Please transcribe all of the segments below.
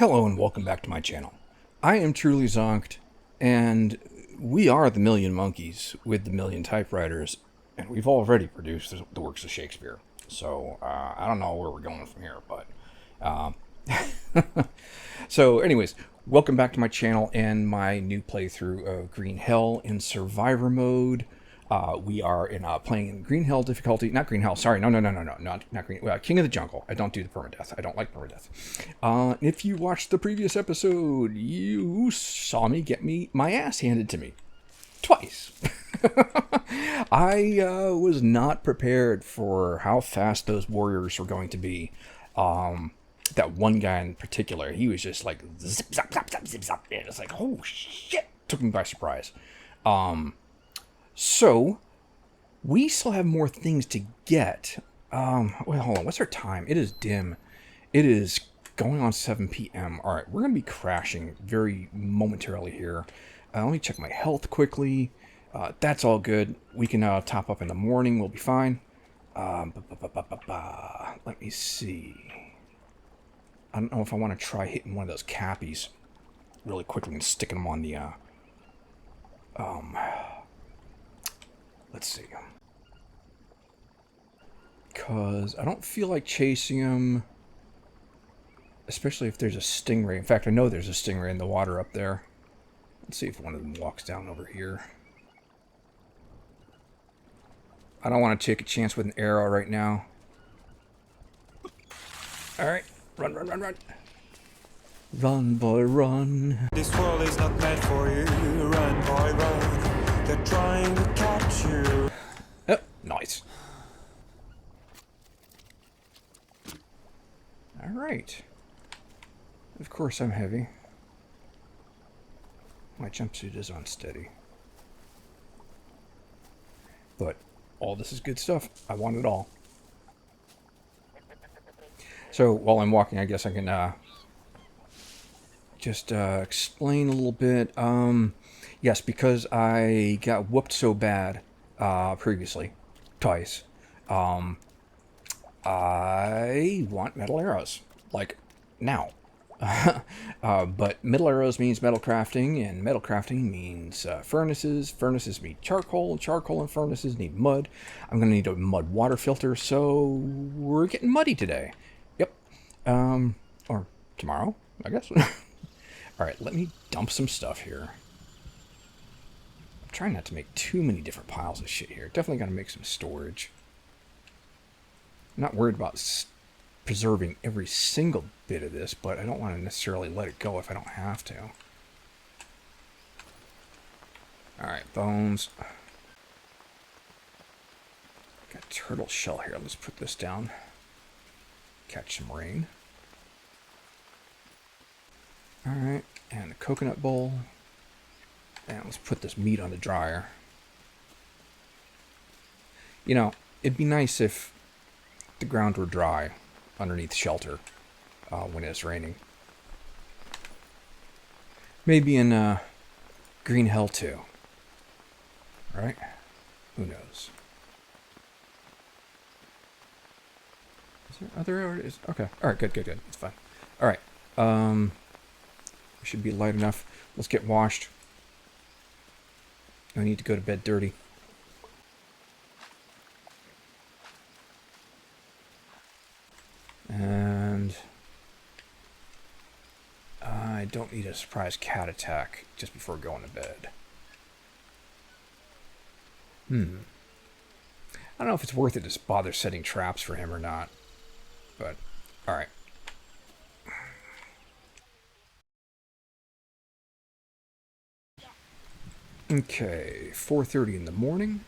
Hello and welcome back to my channel. I am truly zonked, and we are the Million Monkeys with the Million Typewriters, and we've already produced the works of Shakespeare. So I don't know where we're going from here, but so anyways, welcome back to my channel and my new playthrough of Green Hell in Survivor mode. We are playing in Green Hell difficulty, not Green Hell, sorry, no, not Green, King of the Jungle. I don't do the permadeath. I don't like permadeath. If you watched the previous episode, you saw me get my ass handed to me. Twice. I was not prepared for how fast those warriors were going to be. That one guy in particular, he was just like zip, zap, zap, zap, zip, zap. And it's like, oh shit, took me by surprise. So, we still have more things to get. Well, hold on. What's our time? It is dim. It is going on 7 p.m. All right, we're going to be crashing very momentarily here. Let me check my health quickly. That's all good. We can top up in the morning. We'll be fine. Let me see. I don't know if I want to try hitting one of those cappies really quickly and sticking them on the... Let's see. Because I don't feel like chasing him. Especially if there's a stingray. In fact, I know there's a stingray in the water up there. Let's see if one of them walks down over here. I don't want to take a chance with an arrow right now. Alright. Run, run, run, run. Run, boy, run. This world is not meant for you. Run, boy, run. They're trying to catch you. Oh, nice. Alright. Of course I'm heavy. My jumpsuit is unsteady. But all this is good stuff. I want it all. So while I'm walking, I guess I can just explain a little bit. Yes, because I got whooped so bad previously, twice, I want metal arrows, like now. But metal arrows means metal crafting, and metal crafting means furnaces. Furnaces need charcoal, and charcoal and furnaces need mud. I'm going to need a mud water filter, so we're getting muddy today. Yep. Or tomorrow, I guess. Alright, let me dump some stuff here. I'm trying not to make too many different piles of shit here. Definitely got to make some storage. I'm not worried about preserving every single bit of this, but I don't want to necessarily let it go if I don't have to. Alright, bones. Got a turtle shell here. Let's put this down. Catch some rain. Alright, and a coconut bowl. And let's put this meat on the dryer. You know, it'd be nice if the ground were dry underneath shelter when it's raining. Maybe in Green Hell too. Right? Who knows? Is there other areas? Okay. Alright, good. It's fine. Alright. Should be light enough. Let's get washed. I need to go to bed dirty. And I don't need a surprise cat attack just before going to bed. I don't know if it's worth it to bother setting traps for him or not. But, alright. Okay, 4:30 in the morning.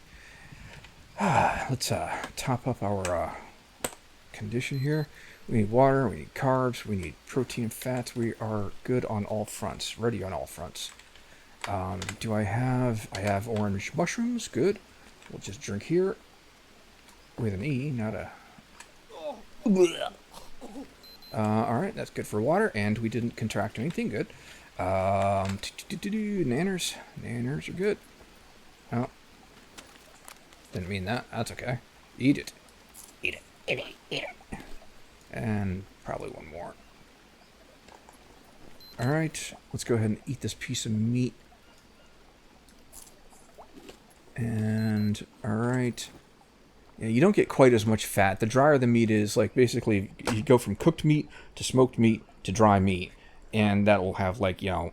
Let's top up our condition here. We need water, we need carbs, we need protein and fats. We are good on all fronts, ready on all fronts. Do I have orange mushrooms, good. We'll just drink here with an E, not a... Alright, that's good for water, and we didn't contract anything, good. Nanners. Nanners are good. Oh. Didn't mean that. That's okay. Eat it. Eat it. Eat it. Eat it. And probably one more. Alright, let's go ahead and eat this piece of meat. And, alright. Yeah, you don't get quite as much fat. The drier the meat is, like, basically, you go from cooked meat to smoked meat to dry meat. And that will have, like, you know,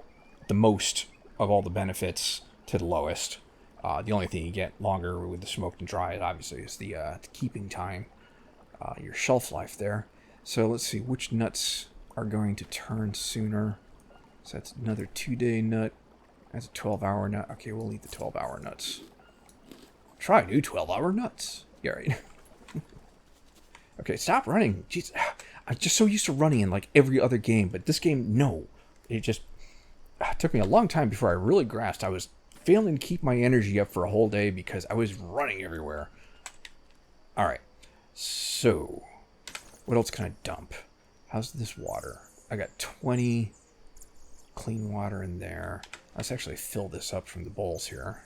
the most of all the benefits to the lowest. The only thing you get longer with the smoked and dry, obviously, is the keeping time, your shelf life there. So let's see, which nuts are going to turn sooner? So that's another 2-day nut. That's a 12-hour nut. Okay, we'll eat the 12-hour nuts. Try new 12-hour nuts. Yeah, right. Okay, stop running. Jeez, I'm just so used to running in like every other game, but this game, no. It took me a long time before I really grasped I was failing to keep my energy up for a whole day because I was running everywhere. Alright, so what else can I dump? How's this water? I got 20 clean water in there. Let's actually fill this up from the bowls here.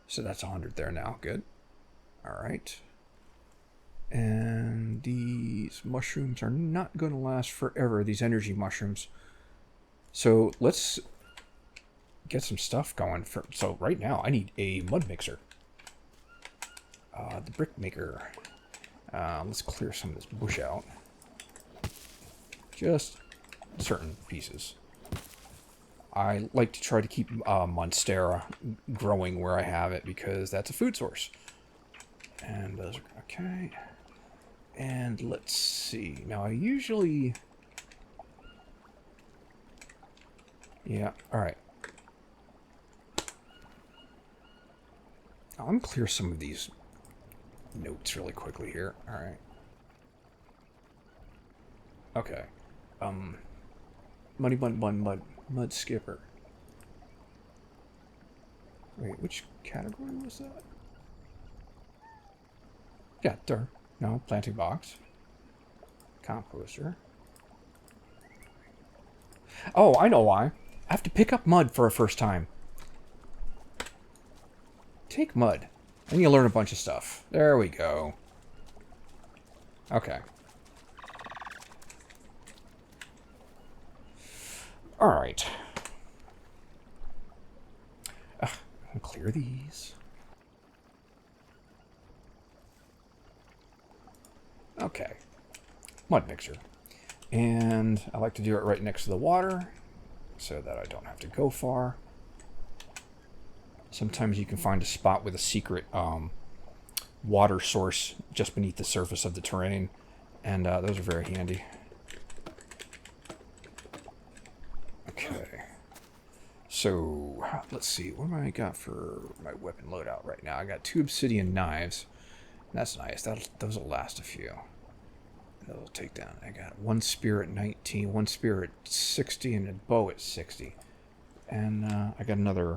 So that's 100 there now. Good. Alright. And these mushrooms are not going to last forever, these energy mushrooms. So let's get some stuff going. So right now I need a mud mixer. The brick maker. Let's clear some of this bush out. Just certain pieces. I like to try to keep Monstera growing where I have it because that's a food source. And those are okay. And let's see. Now I usually... Yeah, alright. I'm gonna clear some of these notes really quickly here. Alright. Okay. Mud skipper. Wait, which category was that? Yeah, dirt. No, planting box. Composter. Oh, I know why. I have to pick up mud for a first time. Take mud. And you learn a bunch of stuff. There we go. Okay. Alright. I'll clear these. Okay. Mud mixer. And I like to do it right next to the water so that I don't have to go far. Sometimes you can find a spot with a secret water source just beneath the surface of the terrain, and those are very handy. Okay. So, let's see. What do I got for my weapon loadout right now? I got 2 obsidian knives. That's nice. Those will last a few. They'll take down. I got 1 spear at 19, 1 spear at 60, and a bow at 60. And I got another...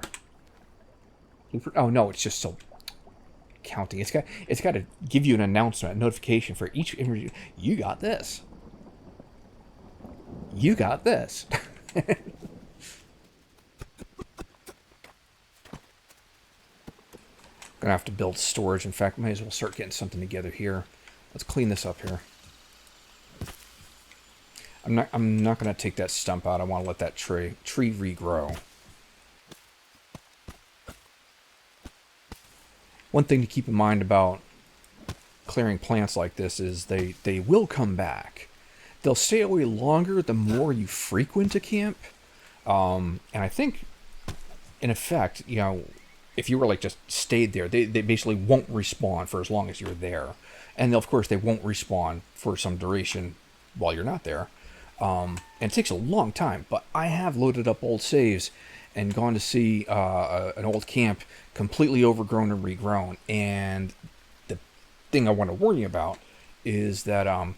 Oh no, it's just so counting. It's got to give you an announcement, a notification for each image. You got this. You got this. Gonna have to build storage. In fact, might as well start getting something together here. Let's clean this up here. I'm not gonna take that stump out. I want to let that tree regrow. One thing to keep in mind about clearing plants like this is they will come back. They'll stay away longer the more you frequent a camp. And I think, in effect, you know, if you were like just stayed there, they basically won't respawn for as long as you're there. And of course, they won't respawn for some duration while you're not there. And it takes a long time, but I have loaded up old saves and gone to see an old camp completely overgrown and regrown. And the thing I want to warn you about is that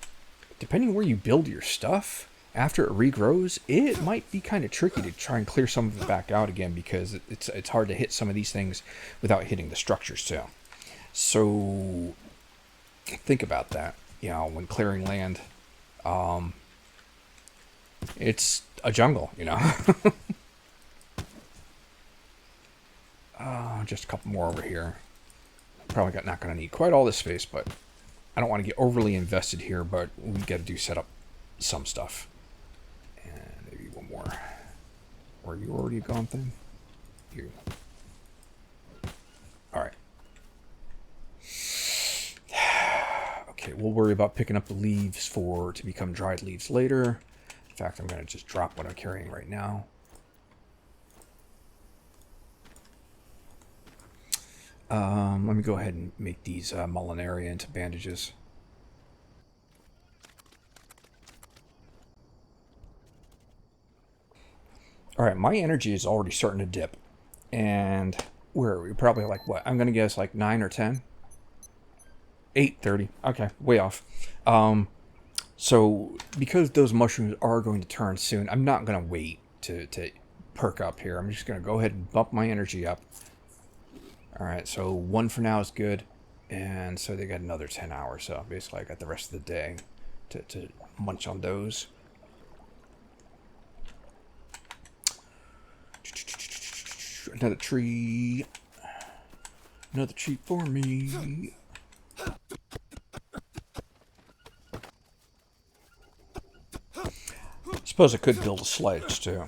depending where you build your stuff, after it regrows, it might be kind of tricky to try and clear some of it back out again because it's hard to hit some of these things without hitting the structures too. So think about that, you know, when clearing land. It's a jungle, you know. Just a couple more over here. Probably not going to need quite all this space, but I don't want to get overly invested here, but we got to do setup. some stuff. And maybe one more. Or you already gone thing? You. Alright. Okay, we'll worry about picking up the leaves to become dried leaves later. In fact, I'm going to just drop what I'm carrying right now. Let me go ahead and make these Mollinaria into bandages. Alright, my energy is already starting to dip. And where are we? Probably like what? I'm going to guess like 9 or 10? 8:30. Okay, way off. So, because those mushrooms are going to turn soon, I'm not going to wait to perk up here. I'm just going to go ahead and bump my energy up. Alright, so 1 for now is good. And so they got another 10 hours. So basically I got the rest of the day to munch on those. Another tree. Another tree for me. Suppose I could build a sledge too.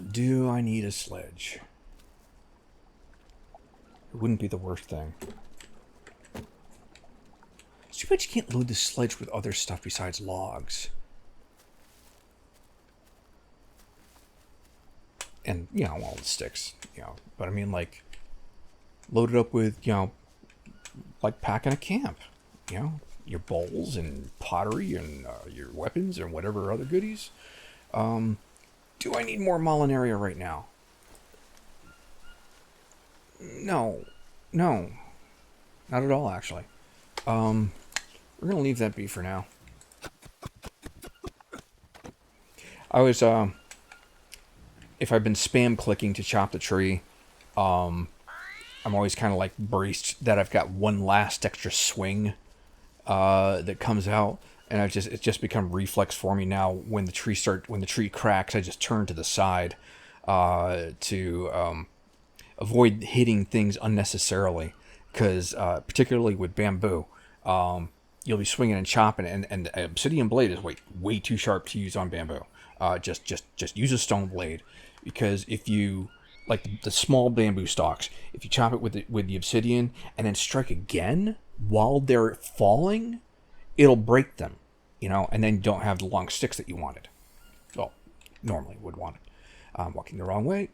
Do I need a sledge? It wouldn't be the worst thing. It's too bad you can't load the sledge with other stuff besides logs. And, you know, all the sticks, you know. But I mean, like, load it up with, you know, like packing a camp, you know. Your bowls and pottery and your weapons and whatever other goodies. Do I need more Mollinaria right now? No. No. Not at all, actually. We're going to leave that be for now. I was, if I've been spam clicking to chop the tree, I'm always kind of like braced that I've got one last extra swing that comes out, and it's just become reflex for me now. When the tree cracks, I just turn to the side to avoid hitting things unnecessarily, because particularly with bamboo, you'll be swinging and chopping, and an obsidian blade is way too sharp to use on bamboo. Just use a stone blade, because if you like the small bamboo stalks, if you chop it with the obsidian and then strike again while they're falling, it'll break them, you know, and then you don't have the long sticks that you wanted. Well, normally would want it. I'm walking the wrong way.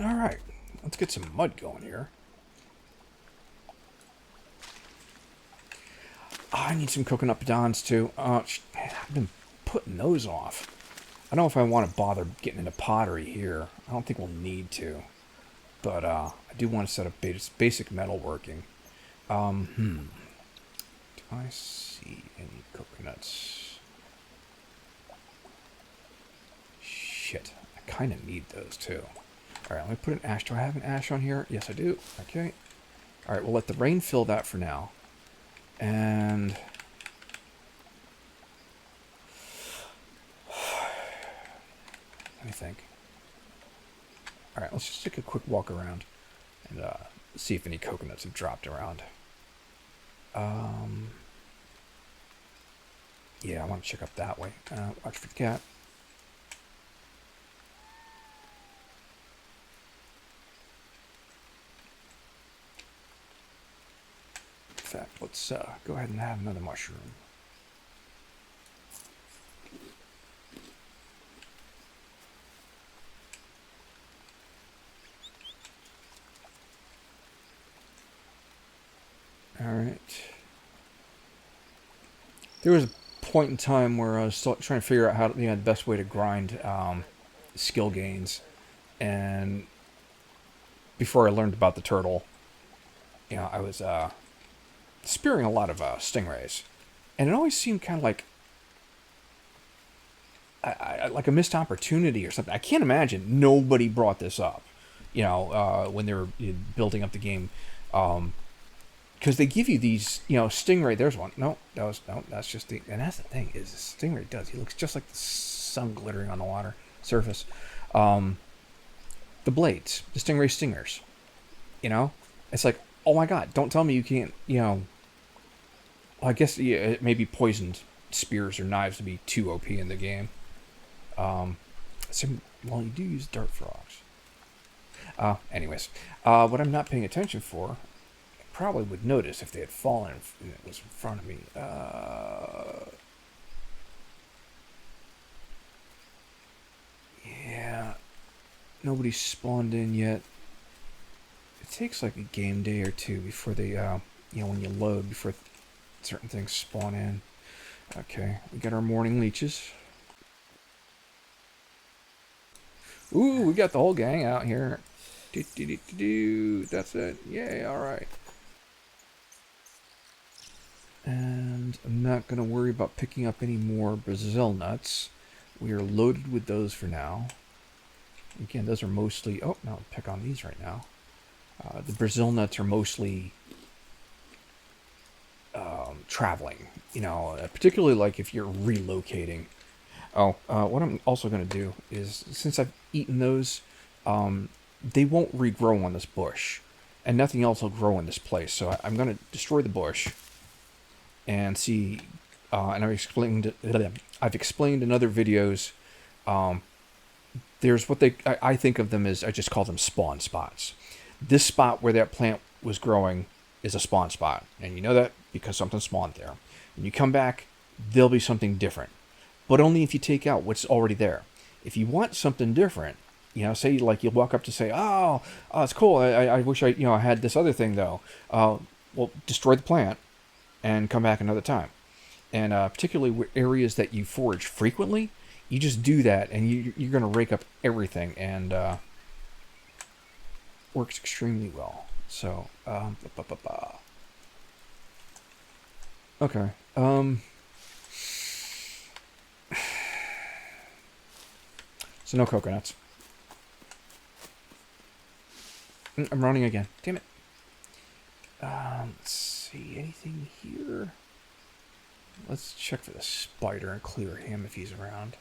All right, let's get some mud going here. Oh, I need some coconut bidons too. I've been putting those off. I don't know if I want to bother getting into pottery here. I don't think we'll need to. But I do want to set up basic metalworking. Do I see any coconuts? Shit, I kind of need those too. Alright, let me put an ash. Do I have an ash on here? Yes, I do. Okay. Alright, we'll let the rain fill that for now. And let me think. Alright, let's just take a quick walk around and see if any coconuts have dropped around. Yeah, I want to check up that way. Watch for the cat. In fact, let's go ahead and have another mushroom. Alright. There was a point in time where I was still trying to figure out how the best way to grind skill gains. And before I learned about the turtle, you know, I was spearing a lot of stingrays. And it always seemed kind of like like a missed opportunity or something. I can't imagine nobody brought this up, you know, when they were building up the game. Because they give you these, you know, stingray. There's one. No, that's just the... And that's the thing, is the stingray does. He looks just like the sun glittering on the water surface. The blades, the stingray stingers. You know, it's like, oh my god, don't tell me you can't. You know, well, I guess yeah, it may be poisoned spears or knives to be too OP in the game. So, well, you do use dart frogs. Anyways, what I'm not paying attention for, I probably would notice if they had fallen and it was in front of me. Yeah, nobody's spawned in yet. It takes like a game day or two before they, when you load, before certain things spawn in. Okay, we got our morning leeches. Ooh, we got the whole gang out here. That's it. Yay, alright. And I'm not going to worry about picking up any more Brazil nuts. We are loaded with those for now. Again, those are mostly... Oh, no, I'll pick on these right now. The Brazil nuts are mostly traveling. You know, particularly like if you're relocating. Oh, what I'm also going to do is, since I've eaten those, they won't regrow on this bush. And nothing else will grow in this place. So I'm going to destroy the bush and see, and I've explained in other videos, there's what I think of them as, I just call them spawn spots. This spot where that plant was growing is a spawn spot. And you know that because something spawned there. When you come back, there'll be something different. But only if you take out what's already there. If you want something different, you know, say like you walk up to say, oh, it's cool. I wish I had this other thing though. Well, destroy the plant and come back another time. And particularly areas that you forage frequently, you just do that and you're going to rake up everything, and works extremely well. So, okay. So no coconuts. I'm running again. Damn it. Let's see. Anything here? Let's check for the spider and clear him if he's around.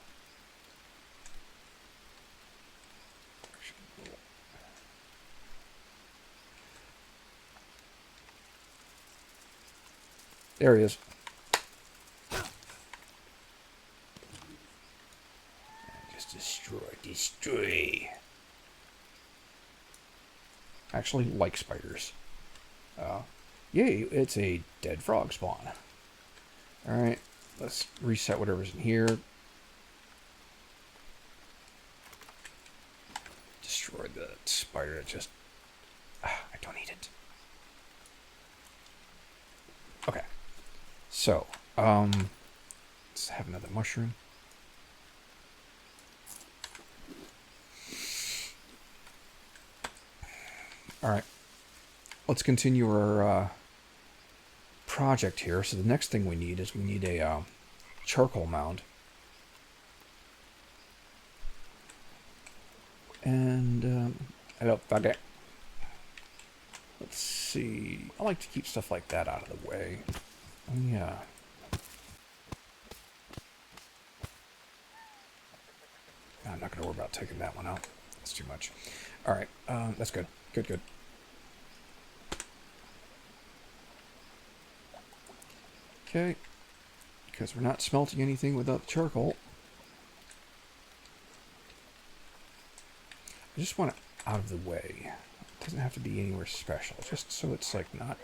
There he is. Just destroy. I actually like spiders. Yay, it's a dead frog spawn. Alright, let's reset whatever's in here. Destroy the spider that just... I don't need it. Okay. So, let's have another mushroom. Alright. Let's continue our project here. So the next thing we need is a charcoal mound. And I don't fuck it. Let's see. I like to keep stuff like that out of the way. Yeah. I'm not going to worry about taking that one out. That's too much. All right. That's good. Good. Okay. Because we're not smelting anything without the charcoal. I just want it out of the way. It doesn't have to be anywhere special. Just so it's like not...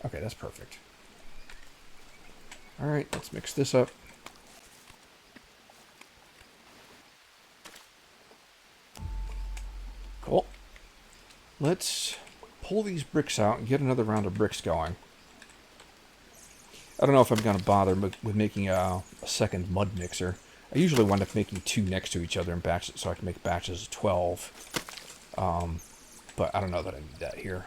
Okay, that's perfect. Alright, let's mix this up. Cool. Let's pull these bricks out and get another round of bricks going. I don't know if I'm going to bother with making a second mud mixer. I usually wind up making two next to each other in batches, so I can make batches of 12. But I don't know that I need that here.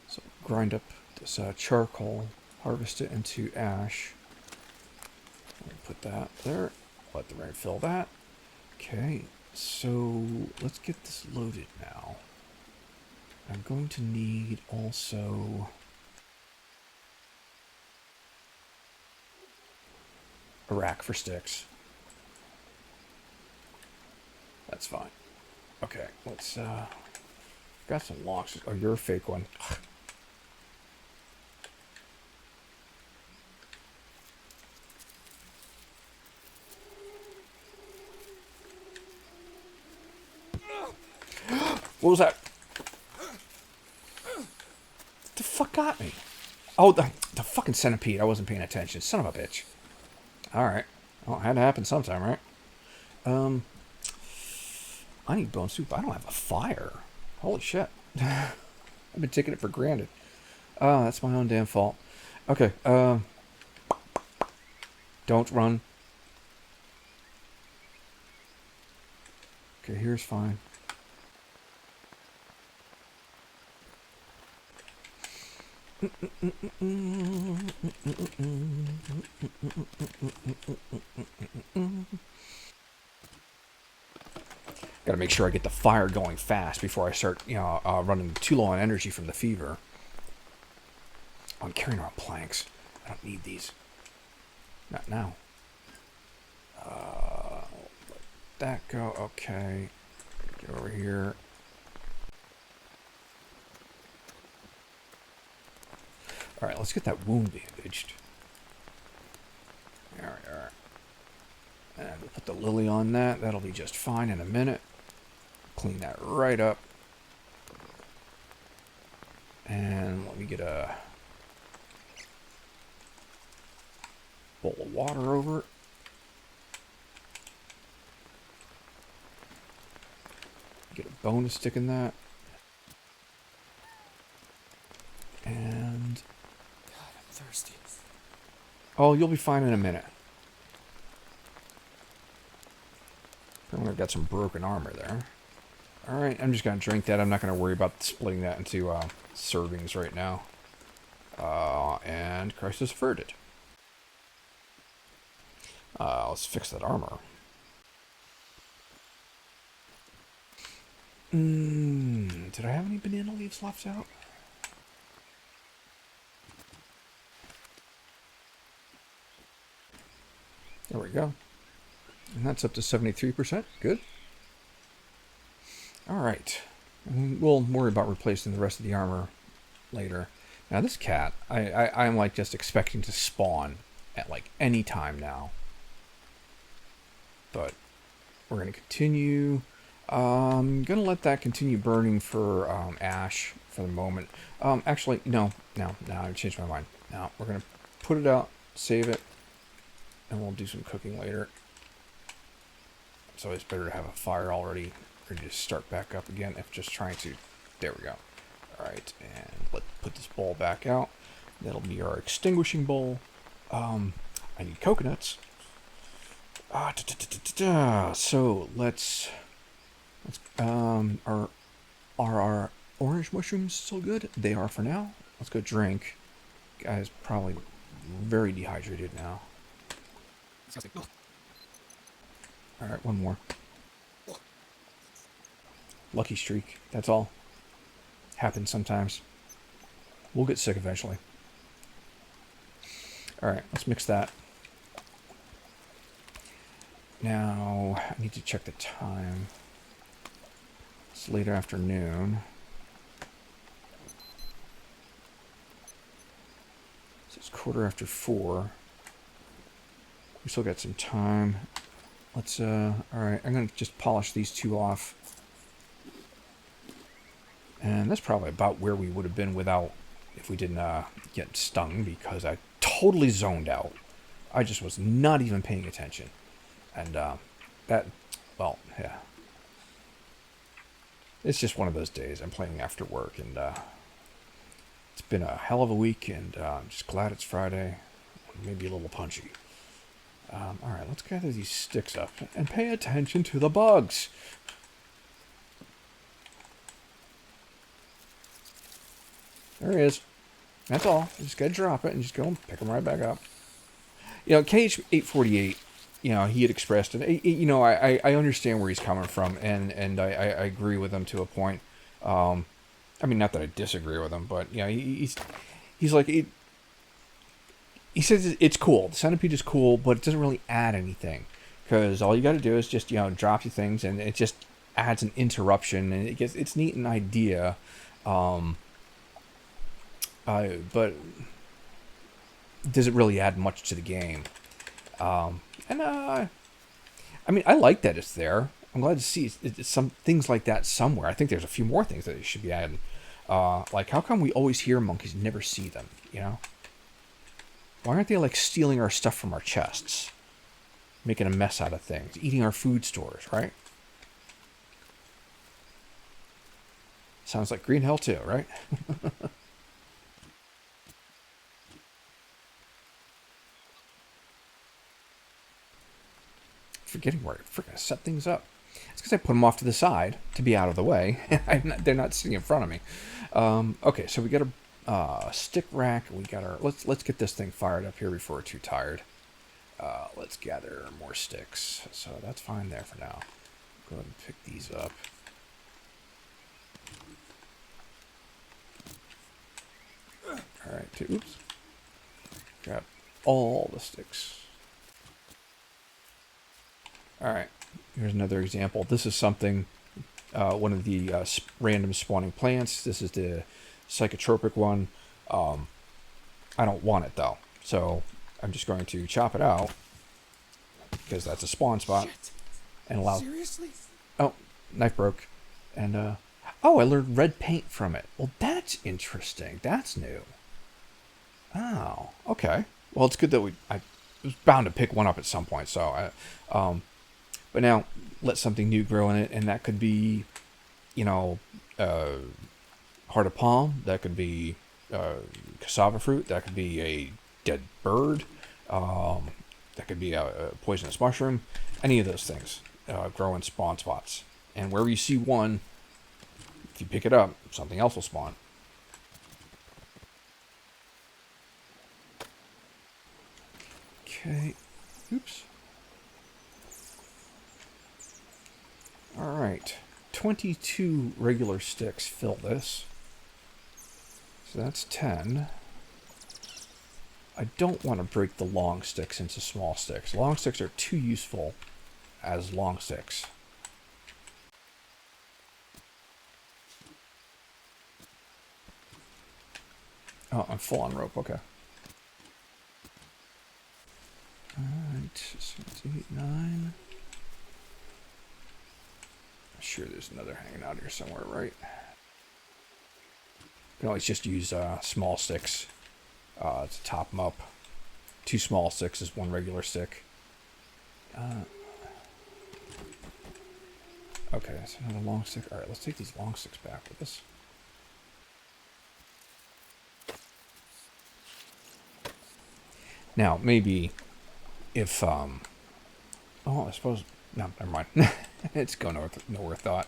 So grind up this charcoal, harvest it into ash. Put that there. Let the rain fill that. Okay, so let's get this loaded now. I'm going to need also... a rack for sticks. That's fine. Okay, let's, got some locks. Oh, you're a fake one. What was that? The fuck got me? Oh, the fucking centipede. I wasn't paying attention. Son of a bitch. Alright. Well, it had to happen sometime, right? I need bone soup. I don't have a fire. Holy shit. I've been taking it for granted. Oh, that's my own damn fault. Okay, don't run. Okay, here's fine. Gotta make sure I get the fire going fast before I start, running too low on energy from the fever. I'm carrying around planks. I don't need these. Not now. Let that go. Okay. Get over here. Alright, let's get that wound bandaged. Alright. And we'll put the lily on that. That'll be just fine in a minute. Clean that right up. And let me get a bowl of water over it. Get a bone to stick in that. And God, I'm thirsty. oh, you'll be fine in a minute. I've got some broken armor there. Alright, I'm just going to drink that. I'm not going to worry about splitting that into servings right now. And crisis averted. Let's fix that armor. Did I have any banana leaves left out? There we go. And that's up to 73%. Good. Alright. We'll worry about replacing the rest of the armor later. Now this cat, I'm like just expecting to spawn at like any time now. But we're going to continue. I'm going to let that continue burning for ash for the moment. Actually, no, I changed my mind. Now we're going to put it out, save it, and we'll do some cooking later. It's always better to have a fire already ready to start back up again if just trying to. There we go. Alright, and let's put this bowl back out. That'll be our extinguishing bowl. I need coconuts. So let's are our orange mushrooms still good? They are for now. Let's go drink. Guy's probably very dehydrated now. Alright, one more. Lucky streak. That's all. Happens sometimes. We'll get sick eventually. Alright, let's mix that. Now, I need to check the time. It's later afternoon. So it's 4:15. We still got some time. Let's, alright, I'm going to just polish these two off. And that's probably about where we would have been without, if we didn't get stung, because I totally zoned out. I just was not even paying attention. And that, well, yeah. It's just one of those days. I'm playing after work, and it's been a hell of a week, and I'm just glad it's Friday. Maybe a little punchy. Alright, let's gather these sticks up and pay attention to the bugs. There he is. That's all. You just gotta drop it and just go and pick them right back up. You know, KH848, you know, he had expressed, and you know, I understand where he's coming from, and I agree with him to a point. I mean, not that I disagree with him, but you know, he's like, he says it's cool. The centipede is cool, but it doesn't really add anything because all you got to do is just drop your things, and it just adds an interruption, and it's neat an idea, but does it really add much to the game? And I mean, I like that it's there. I'm glad to see some things like that somewhere. I think there's a few more things that they should be adding. Like, how come we always hear monkeys, never see them? You know, why aren't they like stealing our stuff from our chests, making a mess out of things, eating our food stores, right? Sounds like Green Hell too, right? Forgetting where I freaking set things up. It's because I put them off to the side to be out of the way. They're not sitting in front of me. Okay, so we got a stick rack. We got our. Let's get this thing fired up here before we're too tired. Let's gather more sticks. So that's fine there for now. Go ahead and pick these up. All right. Oops. Grab all the sticks. All right, here's another example. This is something, one of the random spawning plants. This is the psychotropic one. I don't want it though, so I'm just going to chop it out because that's a spawn spot. Shit. And allow. Seriously? Oh, knife broke, and oh, I learned red paint from it. Well, that's interesting. That's new. Oh, okay. Well, it's good that I was bound to pick one up at some point. So but now let something new grow in it, and that could be, heart of palm. That could be cassava fruit. That could be a dead bird. That could be a poisonous mushroom. Any of those things grow in spawn spots. And wherever you see one, if you pick it up, something else will spawn. Okay. Oops. Alright, 22 regular sticks fill this. So that's 10. I don't want to break the long sticks into small sticks. Long sticks are too useful as long sticks. Oh, I'm full on rope, okay. Alright, 6, 8, 9. Sure, there's another hanging out here somewhere, right? You can always just use small sticks to top them up. 2 small sticks is 1 regular stick. Okay, that's another long stick. Alright, let's take these long sticks back with us. Now, maybe if, oh, I suppose, no, never mind. It's going nowhere thought.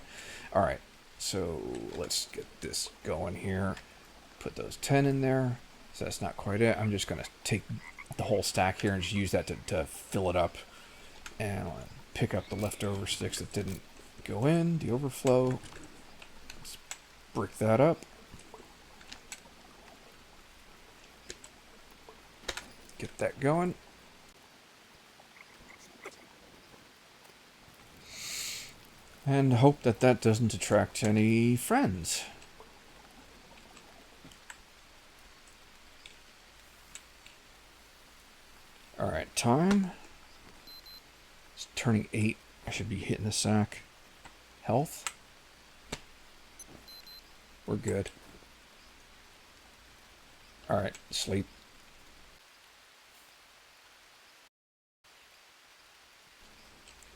Alright, so let's get this going here. Put those 10 in there. So that's not quite it. I'm just going to take the whole stack here and just use that to fill it up. And I'll pick up the leftover sticks that didn't go in, the overflow. Let's brick that up. Get that going. And hope that that doesn't attract any friends. Alright, time. It's turning 8. I should be hitting the sack. Health. We're good. Alright, sleep.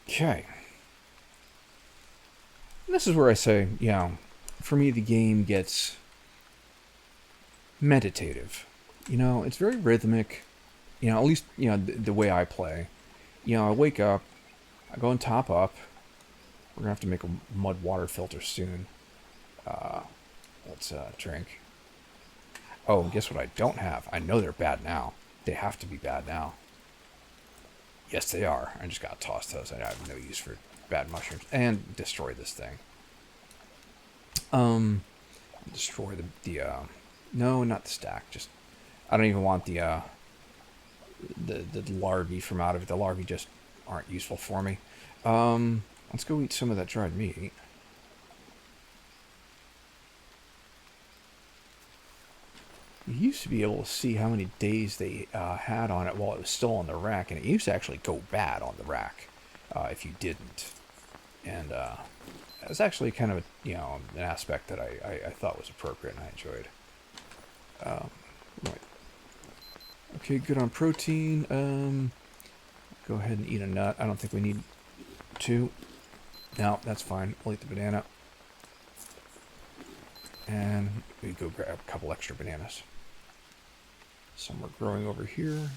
Okay. And this is where I say, for me the game gets meditative. It's very rhythmic. At least, the way I play. I wake up, I go and top up. We're going to have to make a mud water filter soon. Let's drink. Oh, guess what I don't have? I know they're bad now. They have to be bad now. Yes, they are. I just got to toss those. I have no use for bad mushrooms. And destroy this thing. Destroy the no, not the stack. Just, I don't even want the the larvae from out of it. The larvae just aren't useful for me. Let's go eat some of that dried meat. You used to be able to see how many days they had on it while it was still on the rack, and it used to actually go bad on the rack if you didn't. And it's actually kind of an aspect that I thought was appropriate and I enjoyed. Right. Okay, good on protein. Go ahead and eat a nut. I don't think we need to. No, that's fine. We'll eat the banana. And we go grab a couple extra bananas. Some are growing over here.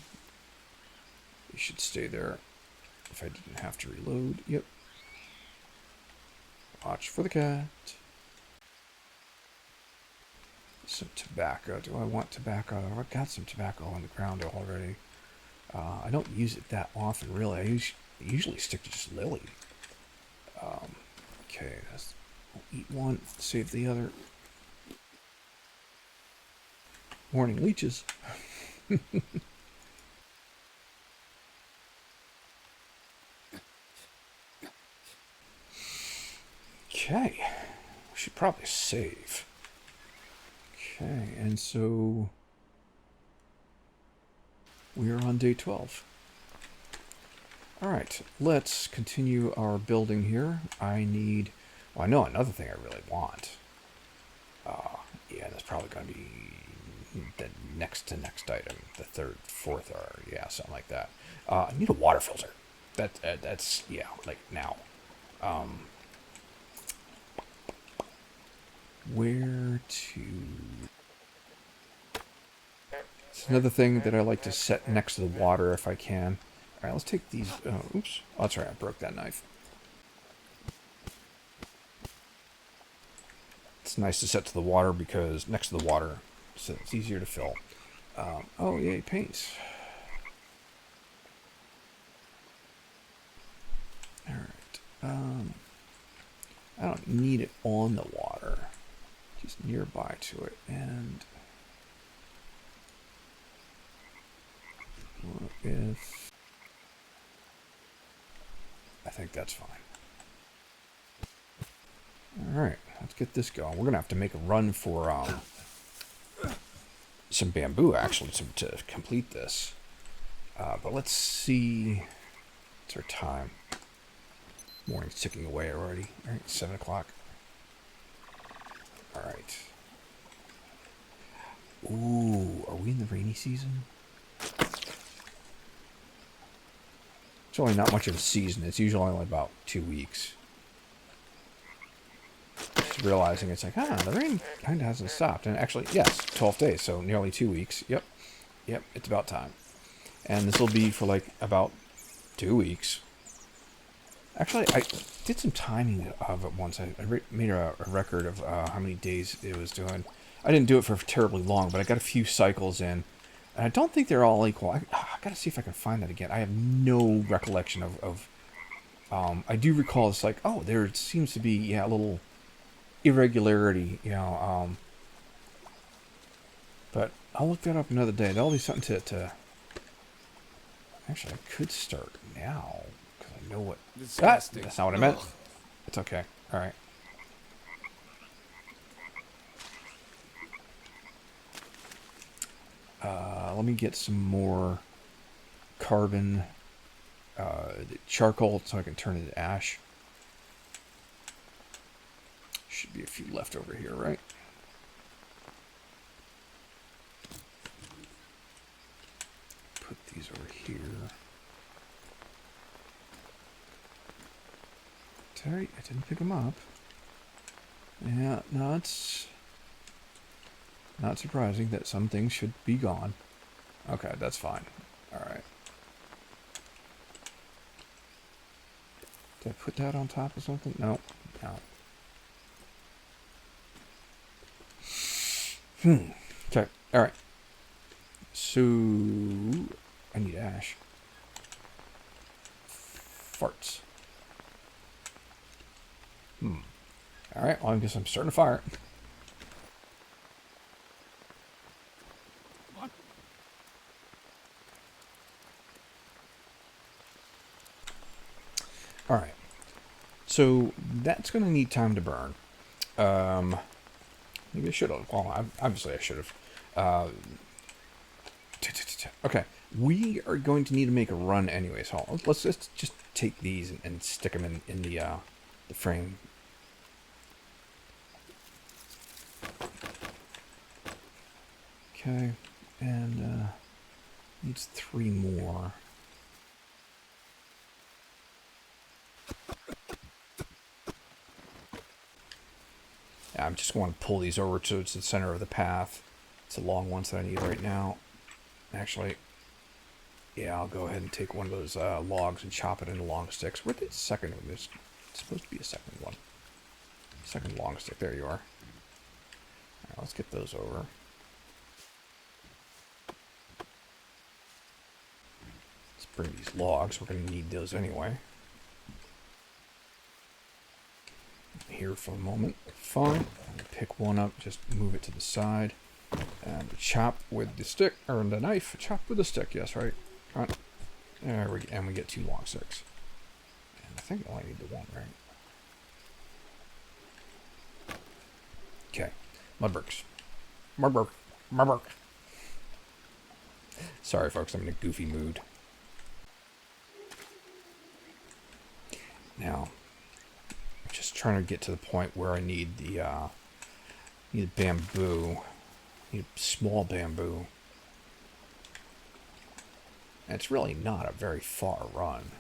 They should stay there if I didn't have to reload. Yep. Watch for the cat. Some tobacco. Do I want tobacco? I've got some tobacco on the ground already. I don't use it that often, really. I usually stick to just lily. Okay, I'll eat one, save the other. Morning leeches. Okay, we should probably save. Okay, and so we are on day 12. Alright, let's continue our building here. I know another thing I really want. Yeah, that's probably going to be the next to next item. The third, fourth, or yeah, something like that. I need a water filter. That's, yeah, like now. Where to... It's another thing that I like to set next to the water if I can. Alright, let's take these... oops. Oh, that's right, I broke that knife. It's nice to set to the water because next to the water, so it's easier to fill. Oh, yay, paints. Alright. I don't need it on the water. Just nearby to it. And... what if... I think that's fine. Alright, let's get this going. We're going to have to make a run for some bamboo, actually, to complete this. But let's see... What's our time? Morning's ticking away already. Alright, 7 o'clock. Alright. Ooh, are we in the rainy season? It's only not much of a season. It's usually only about 2 weeks. Just realizing it's like, the rain kind of hasn't stopped. And actually, yes, 12 days, so nearly 2 weeks. Yep, it's about time. And this will be for like about 2 weeks. Actually, I did some timing of it once. I made a record of how many days it was doing. I didn't do it for terribly long, but I got a few cycles in. And I don't think they're all equal. I got to see if I can find that again. I have no recollection of I do recall it's like, oh, there seems to be, a little irregularity, but I'll look that up another day. That'll be something to... Actually, I could start now, because I know what... that's not what I meant. It's okay. Alright. Let me get some more carbon charcoal so I can turn it into ash. Should be a few left over here, right? Put these over here. Terry, I didn't pick them up. Yeah, no, it's not surprising that some things should be gone. Okay, that's fine. Alright. Did I put that on top of something? No. Okay, alright. So... I need ash. Farts. Alright, well, I guess I'm starting a fire. All right. So that's going to need time to burn. Maybe I should have. Well, obviously I should have. Okay. We are going to need to make a run anyway. So let's just take these and stick them in the frame. Okay. And needs 3 more. I'm just going to pull these over to the center of the path. It's the long ones that I need right now. Actually, yeah, I'll go ahead and take one of those logs and chop it into long sticks. Where's the second one? There's supposed to be a second one. Second long stick. There you are. All right, let's get those over. Let's bring these logs. We're going to need those anyway. Here for a moment. Fine. Pick one up, just move it to the side, and chop with the stick, or the knife. Chop with the stick, yes, right? Right. There we go. And we get 2 long sticks. And I think I only need the 1, right? Okay. Mudbricks. Mudbrick. Sorry, folks, I'm in a goofy mood. Now, just trying to get to the point where I need the bamboo. Need small bamboo. And it's really not a very far run.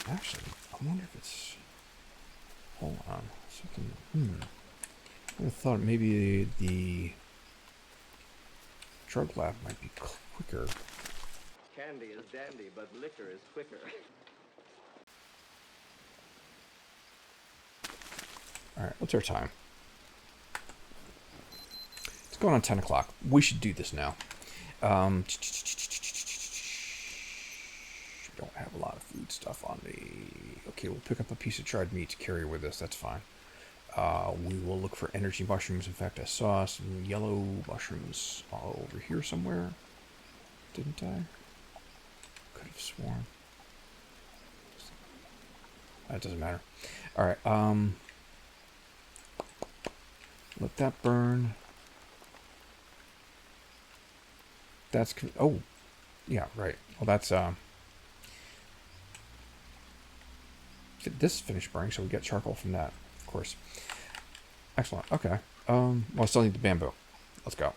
Actually, I wonder if it's... Hold on. Something... I would have thought maybe the drug lab might be quicker. Candy is dandy, but liquor is quicker. Alright, what's our time? It's going on 10 o'clock. We should do this now. Don't have a lot of food stuff on me. Okay, we'll pick up a piece of dried meat to carry with us. That's fine. We will look for energy mushrooms. In fact, I saw some yellow mushrooms all over here somewhere. Didn't I? Could have sworn. That doesn't matter. Alright, let that burn. That's... Oh. Yeah, right. Well, that's... This finished burning, so we get charcoal from that, of course. Excellent. Okay. Well, I still need the bamboo. Let's go.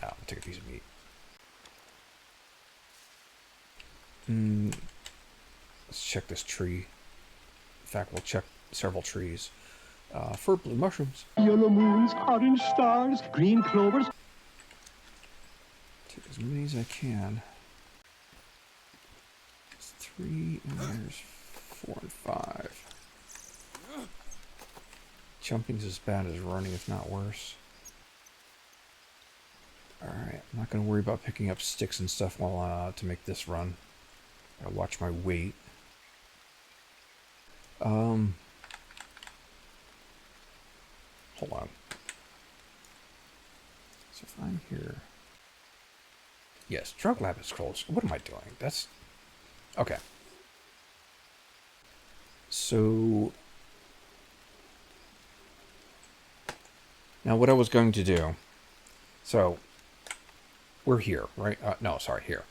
I'll take a piece of meat. Let's check this tree. In fact, we'll check several trees. For blue mushrooms. Yellow moons, orange stars, green clovers. Take as many as I can. There's 3 and there's 4 and 5. Jumping's as bad as running, if not worse. Alright, I'm not going to worry about picking up sticks and stuff while to make this run. I'll watch my weight. Hold on. So if I'm here... Yes, drug lab is closed. What am I doing? That's... Okay. So... Now what I was going to do... So... We're here, right? No, sorry, here.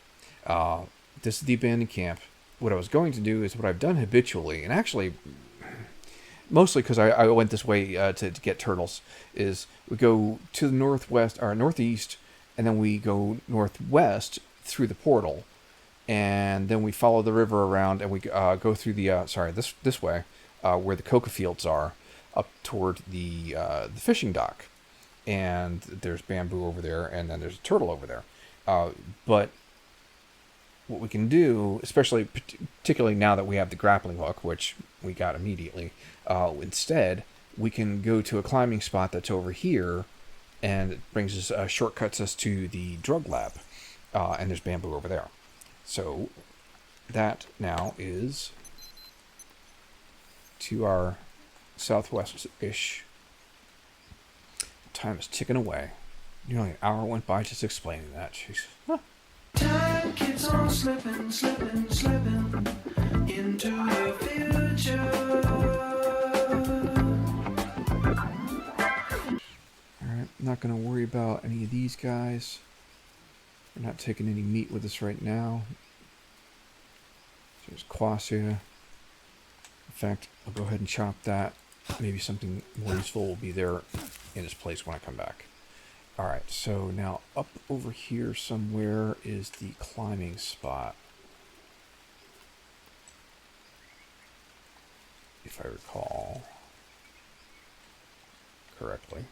This is the abandoned camp. What I was going to do is what I've done habitually, and actually... Mostly because I went this way to get turtles, is we go to the northwest, or northeast, and then we go northwest through the portal, and then we follow the river around, and we go through the, this way, where the coca fields are, up toward the fishing dock. And there's bamboo over there, and then there's a turtle over there. But what we can do, especially particularly now that we have the grappling hook, which we got immediately, instead we can go to a climbing spot that's over here, and it brings us shortcuts us to the drug lab, and there's bamboo over there. So that now is to our southwest-ish. Time is ticking away. Nearly an hour went by just explaining that. Jeez. Huh. Time keeps on slipping, slipping, slipping. not going to worry about any of these guys. We're not taking any meat with us right now. There's quassia. In fact, I'll go ahead and chop that. Maybe something more useful will be there in its place when I come back. Alright, so now up over here somewhere is the climbing spot. If I recall correctly.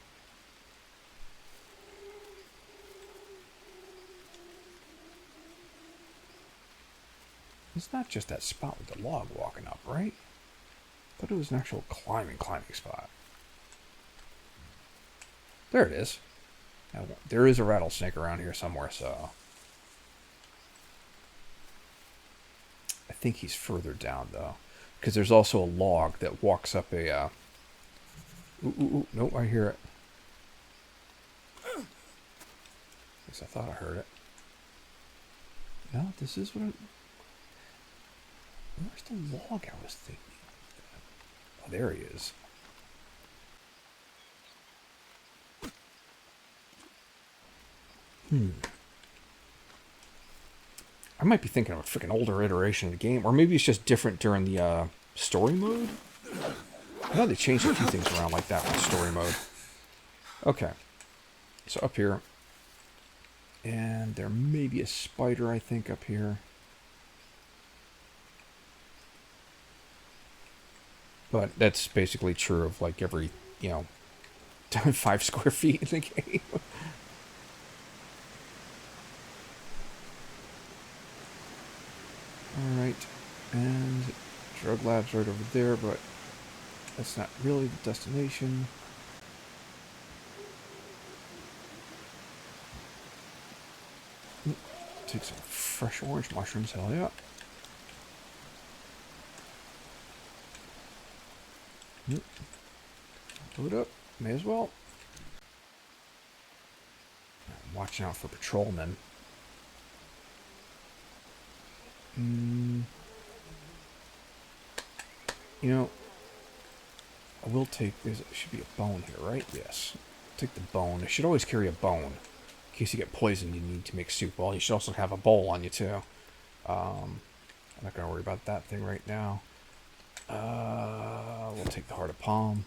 It's not just that spot with the log walking up, right? I thought it was an actual climbing spot. There it is. Now, there is a rattlesnake around here somewhere, so... I think he's further down, though. Because there's also a log that walks up a... Ooh, nope, I hear it. At least I thought I heard it. No, this is what Where's the log I was thinking? Oh, there he is. I might be thinking of a freaking older iteration of the game, or maybe it's just different during the story mode. I know they changed a few things around like that with story mode. Okay, so up here, and there may be a spider, I think, up here. But that's basically true of like every, 5 square feet in the game. Alright, and drug lab's right over there, but that's not really the destination. Take some fresh orange mushrooms, hell yeah. Load up, may as well. I'm watching out for patrolmen. I will take, there should be a bone here, right? Yes. Take the bone. I should always carry a bone. In case you get poisoned, you need to make soup. Well, you should also have a bowl on you, too. I'm not going to worry about that thing right now. We'll take the heart of palm.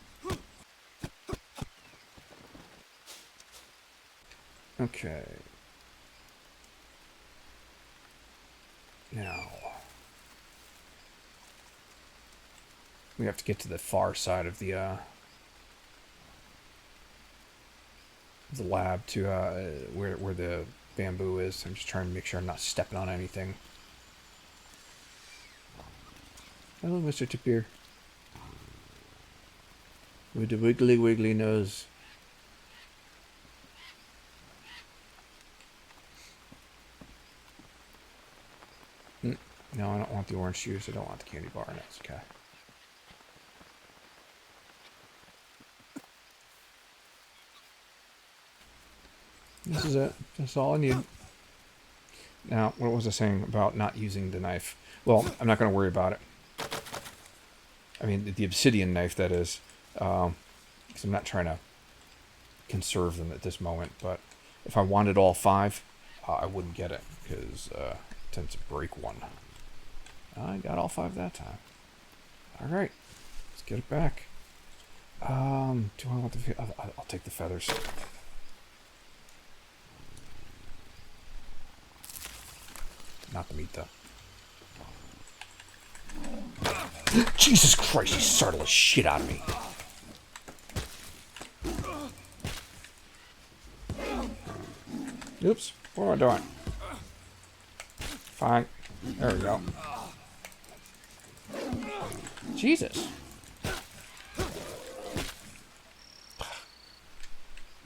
Okay. Now, we have to get to the far side of the lab to where the bamboo is. I'm just trying to make sure I'm not stepping on anything. Hello, Mr. Tapir. With the wiggly nose. No, I don't want the orange juice. I don't want the candy bar. That's okay. This is it. That's all I need. Now, what was I saying about not using the knife? Well, I'm not going to worry about it. I mean, the obsidian knife, that is. Because I'm not trying to conserve them at this moment. But if I wanted all 5, I wouldn't get it. Because it tends to break one. I got all 5 that time. Alright. Let's get it back. Do I want the... I'll take the feathers. Not the meat, though. Jesus Christ, he startled the shit out of me. Oops, what am I doing? Fine. There we go. Jesus.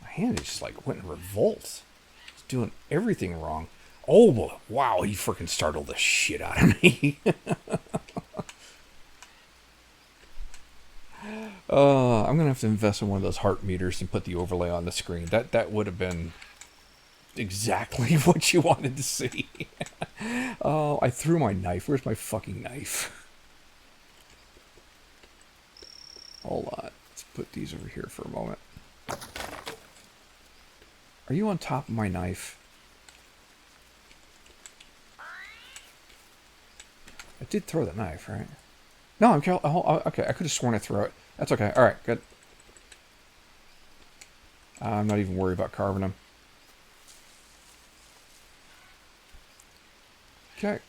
My hand just like went in revolt. It's doing everything wrong. Oh, wow, he freaking startled the shit out of me. I'm going to have to invest in one of those heart meters and put the overlay on the screen. That would have been exactly what you wanted to see. Oh, I threw my knife. Where's my fucking knife? Hold on. Let's put these over here for a moment. Are you on top of my knife? I did throw the knife, right? No, I'm okay. I could have sworn I threw it. That's okay. All right, good. I'm not even worried about carving them. Okay.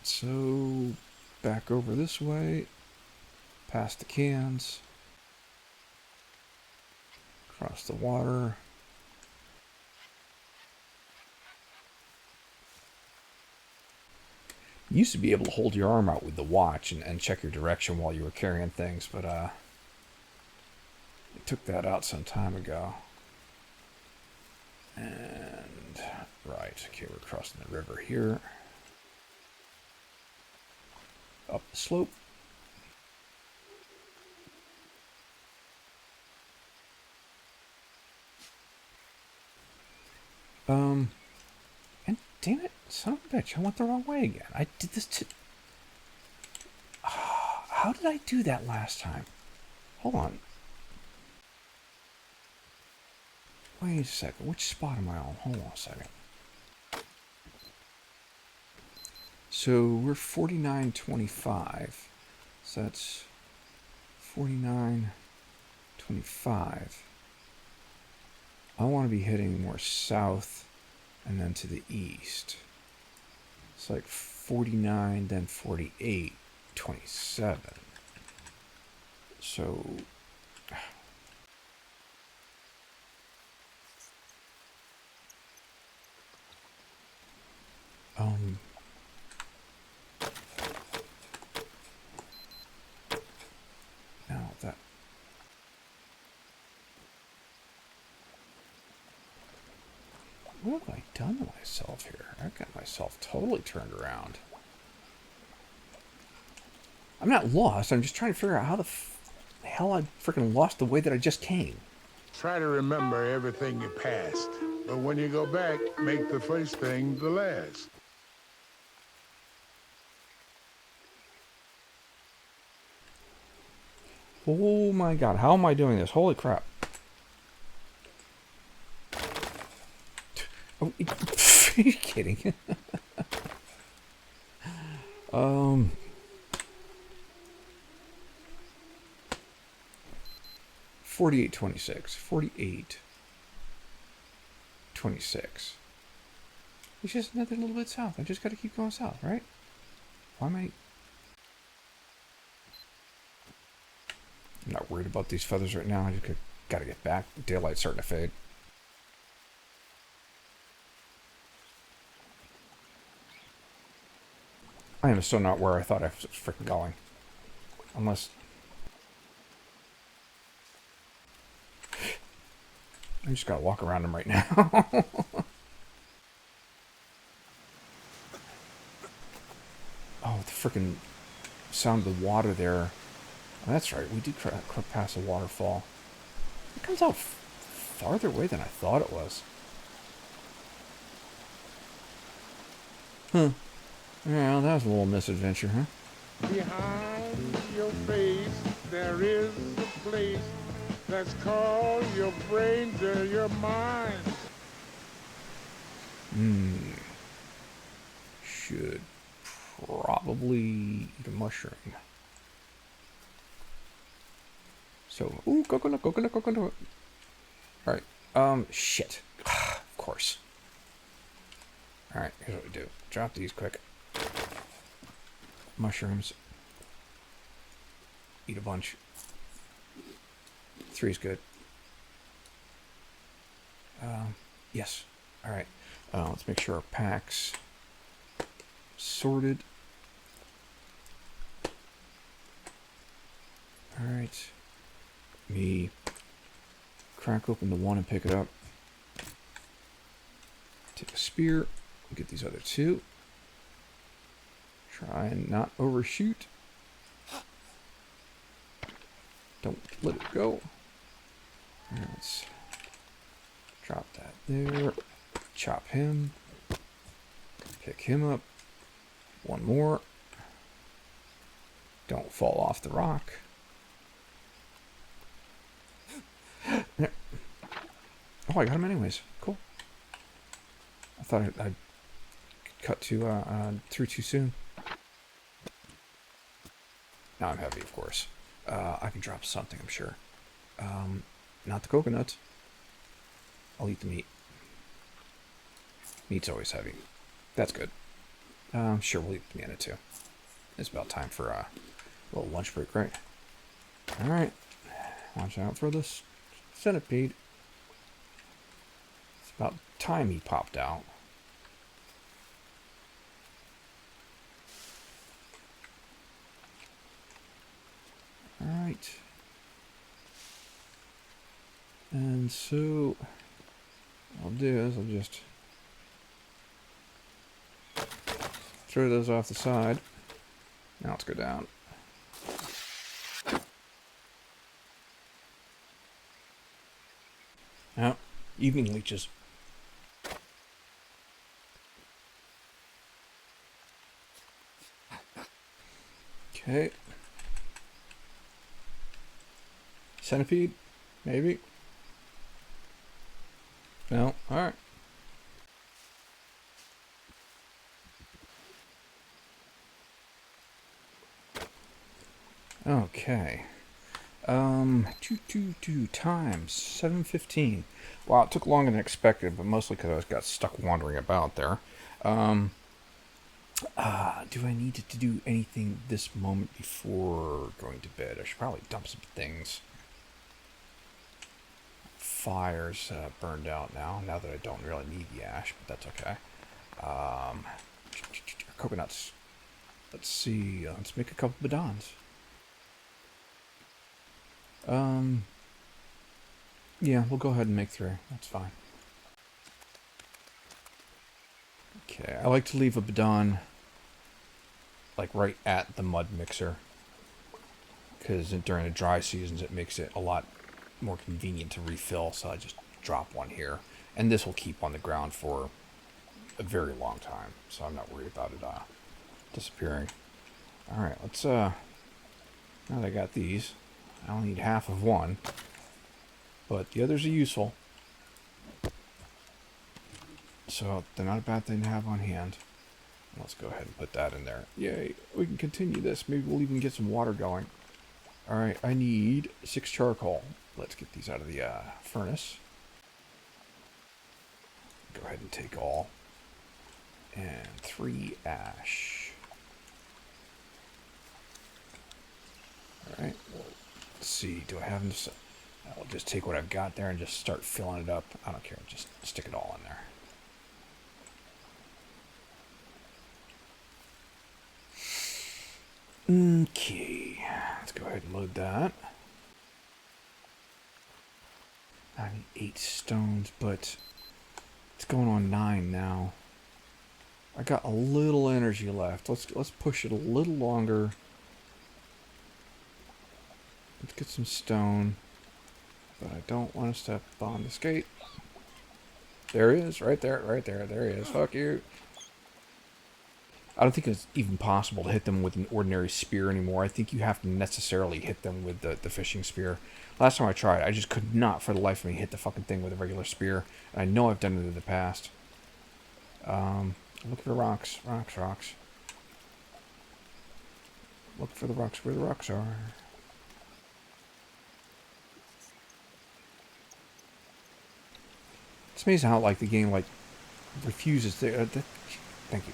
So, back over this way. Past the cans. Across the water. You used to be able to hold your arm out with the watch and check your direction while you were carrying things, but I took that out some time ago. And, right, okay, we're crossing the river here. Up the slope. And damn it, son of a bitch, I went the wrong way again. I did this to... How did I do that last time? Hold on. Wait a second, which spot am I on? Hold on a second. So we're 49.25. So that's 49.25. I want to be heading more south and then to the east. It's like 49, then 48.27. So now that what have I done to myself here? I've got myself totally turned around. I'm not lost. I'm just trying to figure out how the hell I freaking lost the way that I just came. Try to remember everything you passed. But when you go back, make the first thing the last. Oh my god, how am I doing this? Holy crap. Oh, are you kidding? 48.26. 48.26. It's just another little bit south. I just gotta keep going south, right? Why am I... I'm not worried about these feathers right now. I just gotta get back. Daylight's starting to fade. I am still not where I thought I was freaking going. Unless... I just gotta walk around them right now. Oh, the freaking sound of the water there. Oh, that's right, we did pass a waterfall. It comes out farther away than I thought it was. Huh. Yeah, that was a little misadventure, huh? Behind your face, there is a place that's called your brains or your mind. Should probably eat a mushroom. So, ooh, coconut. Alright, shit. Of course. Alright, here's what we do. Drop these quick. Mushrooms. Eat a bunch. 3 is good. Yes. Alright. Let's make sure our packs sorted. Alright. Me crack open the one and pick it up. Take a spear. Get these other 2. Try and not overshoot. Don't let it go. And let's drop that there. Chop him. Pick him up. One more. Don't fall off the rock. Oh, I got him anyways. Cool. I thought I'd cut through too soon. Now I'm heavy, of course. I can drop something, I'm sure. Not the coconuts. I'll eat the meat. Meat's always heavy. That's good. Sure, we'll eat the banana too. It's about time for a little lunch break, right? Alright. Watch out for this centipede. It's about time he popped out. Alright. And so, what I'll do is I'll just throw those off the side. Now let's go down. Now, evening leeches. Okay. Centipede? Maybe? No? Alright. Okay. 222 times 7:15. Wow, it took longer than expected, but mostly because I got stuck wandering about there. Do I need to do anything this moment before going to bed? I should probably dump some things. Fire's burned out now that I don't really need the ash, but that's okay. Coconuts. Let's see. Let's make a couple bidons. Yeah, we'll go ahead and make 3. That's fine. Okay, I like to leave a bidon like right at the mud mixer, because during the dry seasons it makes it a lot more convenient to refill, so I just drop one here. And this will keep on the ground for a very long time, so I'm not worried about it disappearing. Alright, let's now that I got these, I only need half of one, but the others are useful, so they're not a bad thing to have on hand. Let's go ahead and put that in there. Yay, we can continue this. Maybe we'll even get some water going. Alright, I need 6 charcoal. Let's get these out of the furnace. Go ahead and take all. And 3 ash. Alright, let's see. Do I have enough? I'll just take what I've got there and just start filling it up. I don't care. Just stick it all in there. Okay, let's go ahead and load that. I need 8 stones, but it's going on 9 now. I got a little energy left. Let's push it a little longer. Let's get some stone, but I don't want to step on the skate. There he is, right there, there he is. Fuck you. I don't think it's even possible to hit them with an ordinary spear anymore. I think you have to necessarily hit them with the fishing spear. Last time I tried, I just could not for the life of me hit the fucking thing with a regular spear. And I know I've done it in the past. Look for rocks. Rocks. Look for the rocks where the rocks are. It's amazing how, like, the game, like, refuses to... thank you.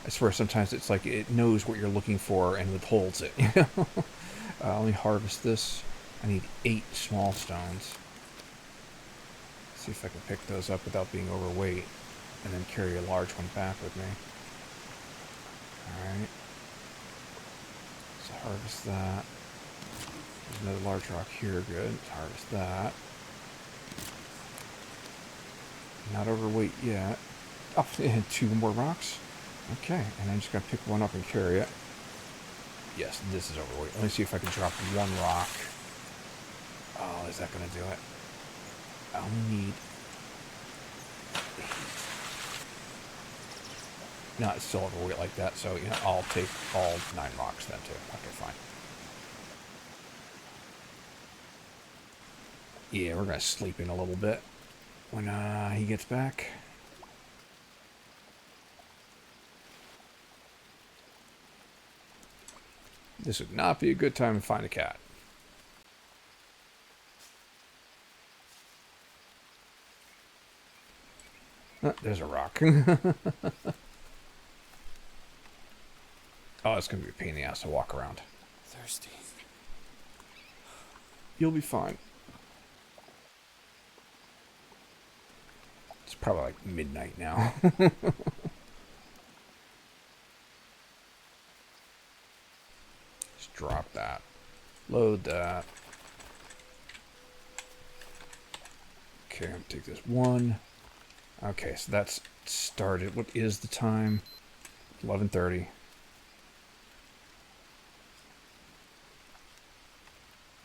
I swear sometimes it's like it knows what you're looking for and withholds it, you know? Let me harvest this. I need 8 small stones. See if I can pick those up without being overweight, and then carry a large one back with me. Alright. So harvest that. There's another large rock here, good. Let's harvest that. Not overweight yet. Oh, and 2 more rocks. Okay, and I'm just going to pick one up and carry it. Yes, this is overweight. Let me see if I can drop 1 rock. Oh, is that going to do it? I only need... No, it's still overweight like that, so you know, I'll take all 9 rocks then too. Okay, fine. Yeah, we're gonna sleep in a little bit when he gets back. This would not be a good time to find a cat. Oh, there's a rock. Oh, it's going to be a pain in the ass to walk around. Thirsty. You'll be fine. It's probably like midnight now. Just drop that. Load that. Okay, I'm going to take this one. Okay, so that's started. What is the time? 11:30.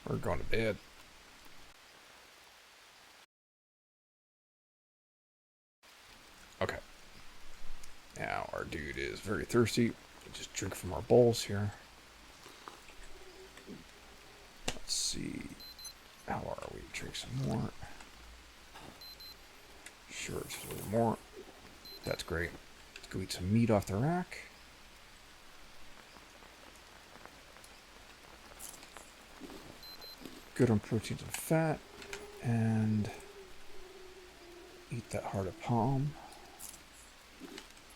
We're going to bed. Okay. Now our dude is very thirsty. We'll just drink from our bowls here. Let's see. How are we? Drink some more. Sure, it's a little more. That's great. Let's go eat some meat off the rack. Good on proteins and fat. And eat that heart of palm.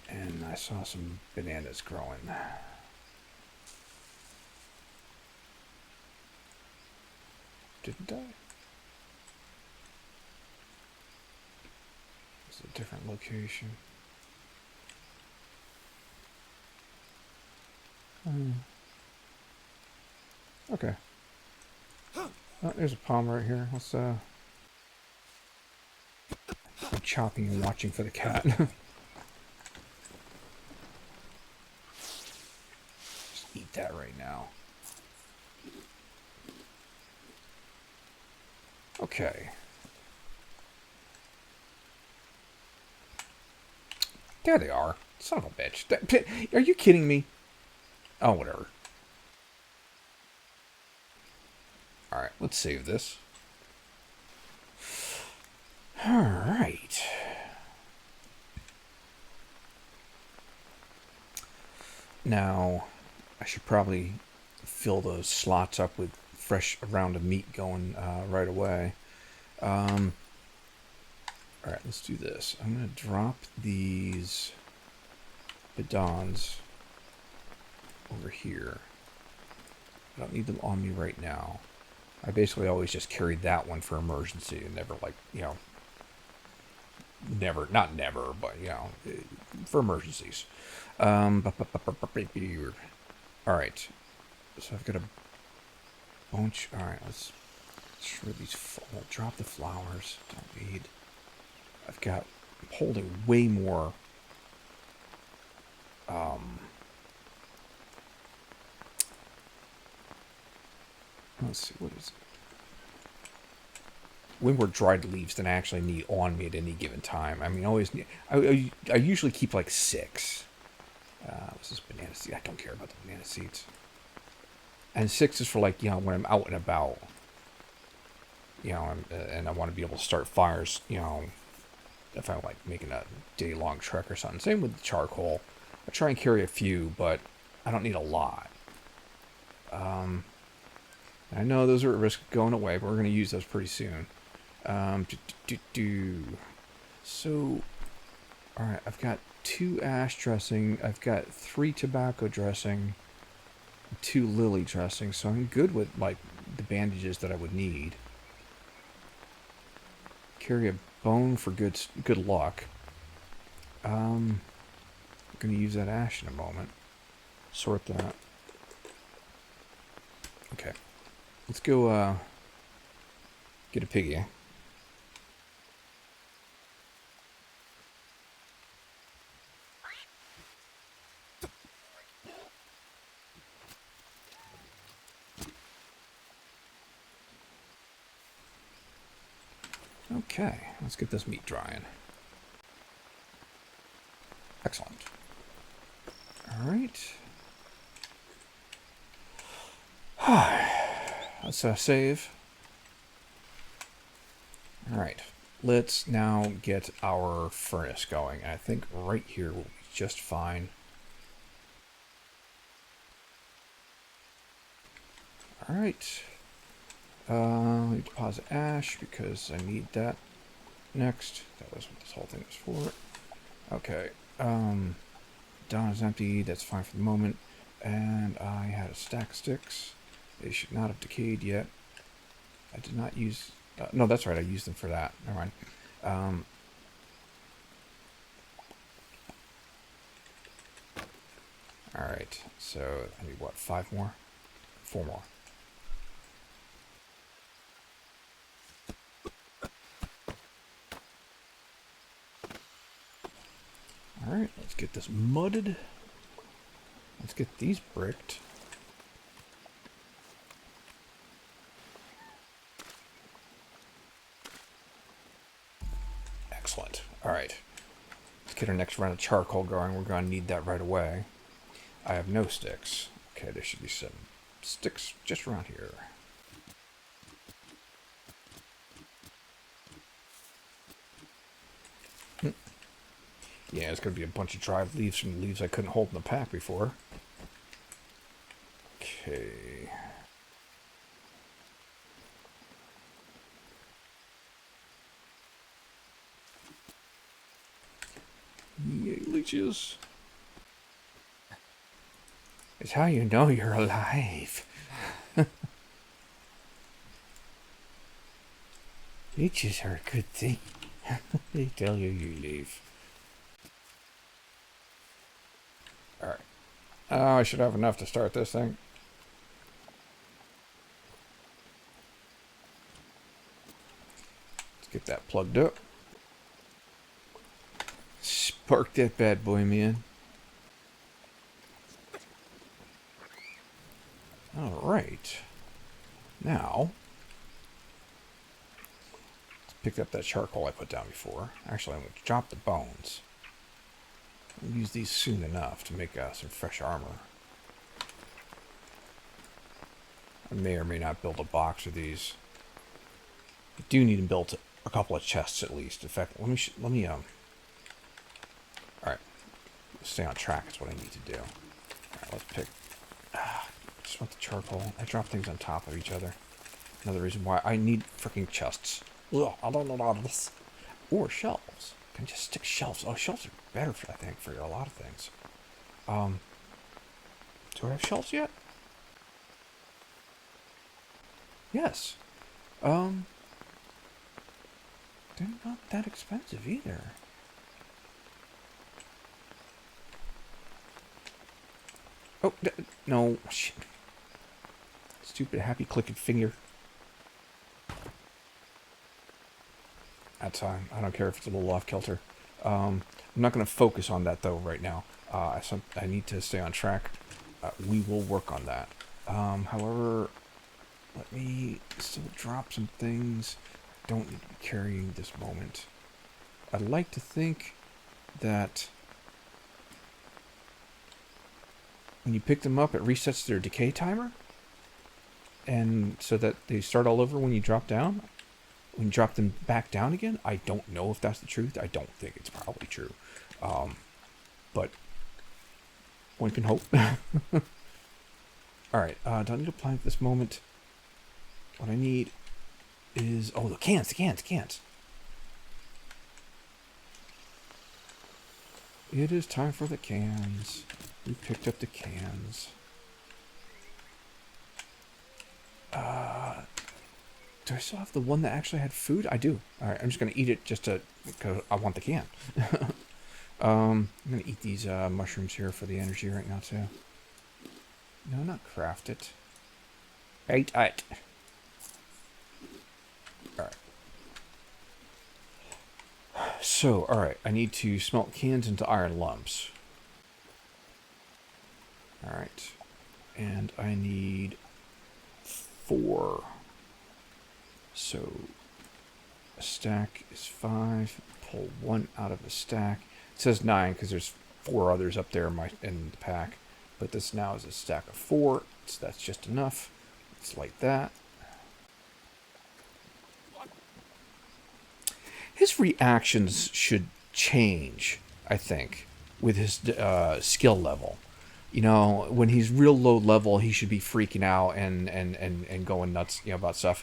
And I saw some bananas growing. Didn't I? It's a different location. Okay. Oh, there's a palm right here. Let's I'm chopping and watching for the cat. Just eat that right now. Okay. There they are. Son of a bitch. Are you kidding me? Oh, whatever. Alright, let's save this. Alright. Now, I should probably fill those slots up with fresh round of meat going right away. Alright, let's do this. I'm going to drop these bidons over here. I don't need them on me right now. I basically always just carry that one for emergency and never, like, you know, never, not never, but, you know, for emergencies. Alright. So I've got a bunch. Alright, let's sure these, we'll drop the flowers. Don't need. I've got, I'm holding way more, let's see, what is it? Way more dried leaves than I actually need on me at any given time. I mean, always need, I usually keep like 6. What's this banana seed? I don't care about the banana seeds. And 6 is for, like, you know, when I'm out and about. You know, and I want to be able to start fires, you know, if I'm, like, making a day-long trek or something. Same with the charcoal. I try and carry a few, but I don't need a lot. I know those are at risk of going away, but we're going to use those pretty soon. So, alright, I've got 2 ash dressing. I've got 3 tobacco dressing. 2 lily dressing. So I'm good with, like, the bandages that I would need. Carry a bone for good luck. I'm going to use that ash in a moment. Sort that. Okay. Let's go, get a piggy. Okay, let's get this meat drying. Excellent. Alright. Let's save. Alright, let's now get our furnace going. I think right here will be just fine. Alright. Let me deposit ash because I need that next. That was what this whole thing was for. Okay. Dawn is empty. That's fine for the moment. And I had a stack of sticks. They should not have decayed yet. I did not use... no, that's right. I used them for that. Never mind. Alright. So, I need what? 5 more? 4 more. Alright, let's get this mudded. Let's get these bricked. Excellent. Alright. Let's get our next round of charcoal going. We're going to need that right away. I have no sticks. Okay, there should be some sticks just around here. Yeah, it's going to be a bunch of dried leaves from leaves I couldn't hold in the pack before. Okay. Yay, leeches. It's how you know you're alive. Leeches are a good thing. They tell you you leave. Alright. Oh, I should have enough to start this thing. Let's get that plugged up. Spark that bad boy, man. Alright. Now, let's pick up that charcoal I put down before. Actually, I'm going to drop the bones. We'll use these soon enough to make some fresh armor. I may or may not build a box of these. I do need to build a couple of chests at least. In fact, let me all right, stay on track is what I need to do. All right, let's pick. Just want the charcoal. I drop things on top of each other. Another reason why I need freaking chests. Ugh, I don't know about this. Or shelves. I can just stick shelves. Oh, shelves are better for, I think, for a lot of things. Do I have shelves yet? Yes. They're not that expensive either. Oh, no. Shit. Stupid happy clicking finger. That's fine. I don't care if it's a little off kilter. I'm not going to focus on that though right now. I need to stay on track. We will work on that. However, let me still drop some things I don't need to be carrying this moment. I'd like to think that when you pick them up, it resets their decay timer, and so that they start all over when you drop down. When you drop them back down again, I don't know if that's the truth. I don't think it's probably true. But one can hope. Alright, don't need a plank at this moment. What I need is... oh, the cans. It is time for the cans. We picked up the cans. Do I still have the one that actually had food? I do. Alright, I'm just going to eat it just because I want the can. I'm going to eat these mushrooms here for the energy right now, too. No, not craft it. Eat it. Alright. So, alright, I need to smelt cans into iron lumps. Alright. And I need 4. So, a stack is 5. Pull 1 out of a stack. It says 9 because there's 4 others up there in the pack. But this now is a stack of 4, so that's just enough. It's like that. his reactions should change, I think, with his skill level. You know, when he's real low level, he should be freaking out and going nuts, you know, about stuff.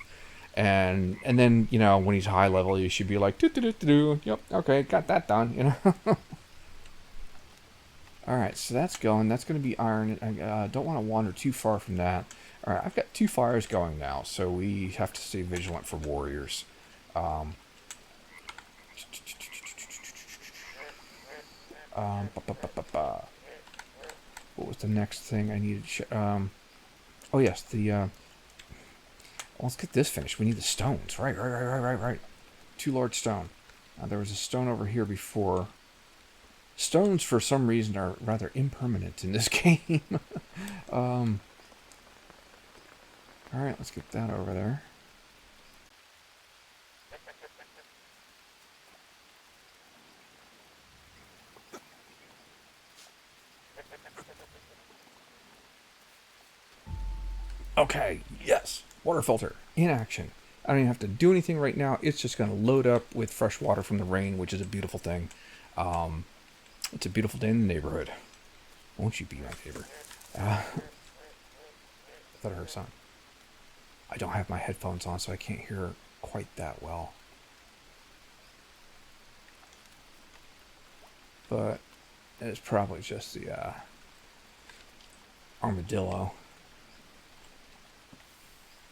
And then, you know, when he's high level, you should be like, do. Yep, okay, got that done, you know. All right, so that's going. That's going to be iron. I don't want to wander too far from that. All right, I've got 2 fires going now, so we have to stay vigilant for warriors. Um, what was the next thing I needed? Oh yes, well, let's get this finished. We need the stones. Right. 2 large stone. There was a stone over here before. Stones, for some reason, are rather impermanent in this game. Alright, let's get that over there. Okay, yes. Water filter in action. I don't even have to do anything right now. It's just going to load up with fresh water from the rain, which is a beautiful thing. It's a beautiful day in the neighborhood. Won't you be my neighbor? I thought I heard something. I don't have my headphones on, so I can't hear quite that well. But it's probably just the armadillo.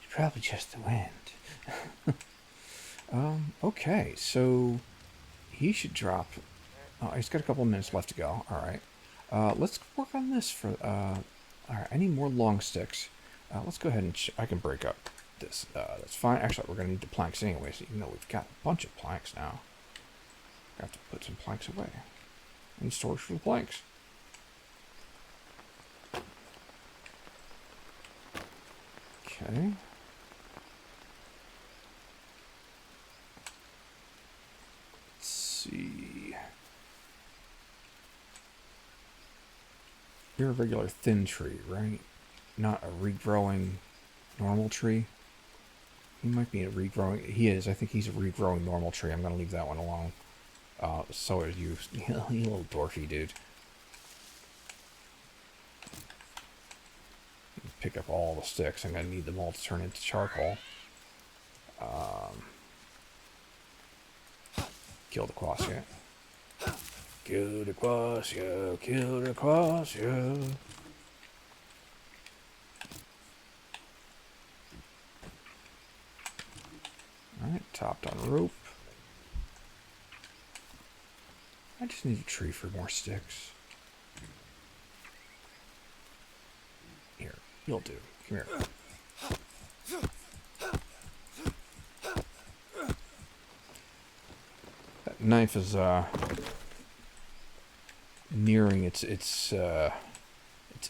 It's probably just the wind. Okay, so he should drop. Oh, he's got a couple of minutes left to go. All right. Let's work on this for. All right, I need more long sticks. Let's go ahead and I can break up this. That's fine. Actually, we're gonna need the planks anyways. Even though we've got a bunch of planks now, I have to put some planks away. I need storage for the planks. Okay. Let's see. You're a regular thin tree, right? Not a regrowing normal tree. He might be a regrowing. He is. I think he's a regrowing normal tree. I'm going to leave that one alone. So are you. You little dwarfy dude. Pick up all the sticks. I'm going to need them all to turn into charcoal. Kill the quassia. Kill the quassia. Kill the quassia. Alright, topped on rope. I just need a tree for more sticks. Here, you'll do. Come here. That knife is nearing its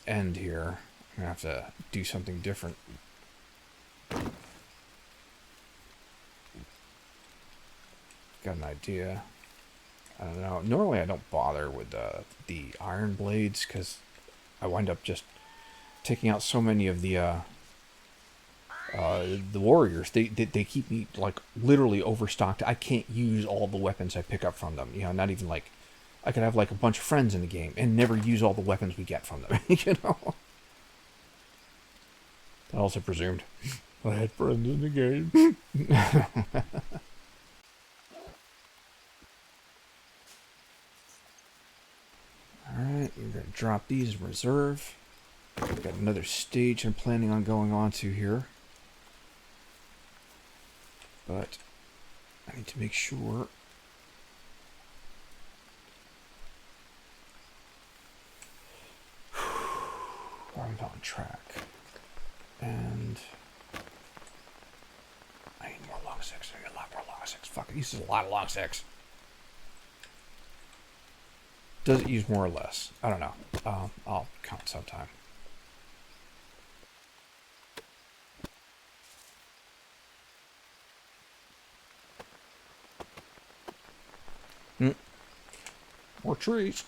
end here. I'm gonna have to do something different. Got an idea. I don't know. Normally I don't bother with the iron blades because I wind up just taking out so many of the warriors. They keep me like literally overstocked. I can't use all the weapons I pick up from them. You know, not even like I could have like a bunch of friends in the game and never use all the weapons we get from them. You know. I also presumed I had friends in the game. Alright, we're going to drop these in reserve. We've got another stage I'm planning on going on to here. But I need to make sure I'm on track. And I need more long sticks. I need a lot more long sticks. Fuck, this is a lot of long sticks. Does it use more or less? I don't know. I'll count sometime. More trees.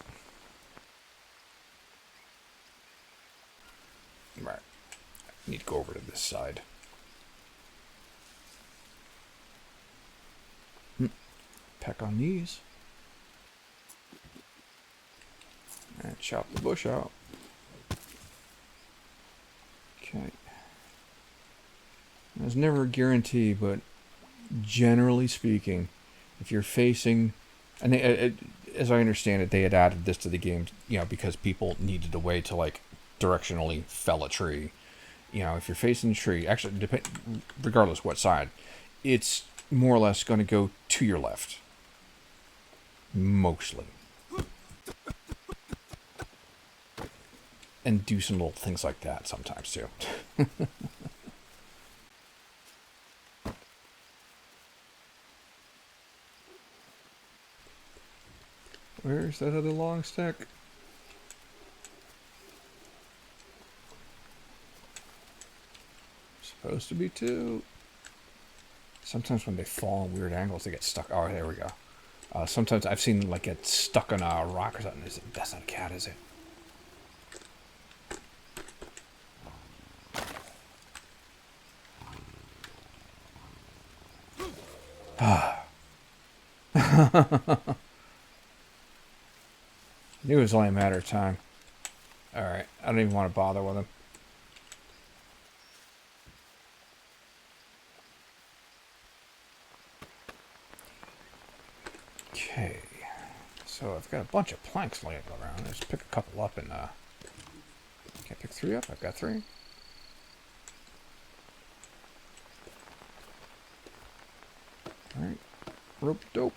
Right. I need to go over to this side. peck on these. And chop the bush out. Okay. There's never a guarantee, but generally speaking, if you're facing, and as I understand it, they had added this to the game, because people needed a way to like directionally fell a tree. If you're facing a tree, actually, regardless what side, it's more or less going to go to your left. Mostly. And do some little things like that sometimes too. Where's that other long stick? Supposed to be two. Sometimes when they fall in weird angles, they get stuck. Oh, there we go. Sometimes I've seen them like get stuck on a rock or something. That's not a cat, is it? I knew it was only a matter of time. Alright, I don't even want to bother with him. Okay. So I've got a bunch of planks laying around. Let's pick a couple up and, can I pick 3 up? I've got 3. Alright. Rope dope.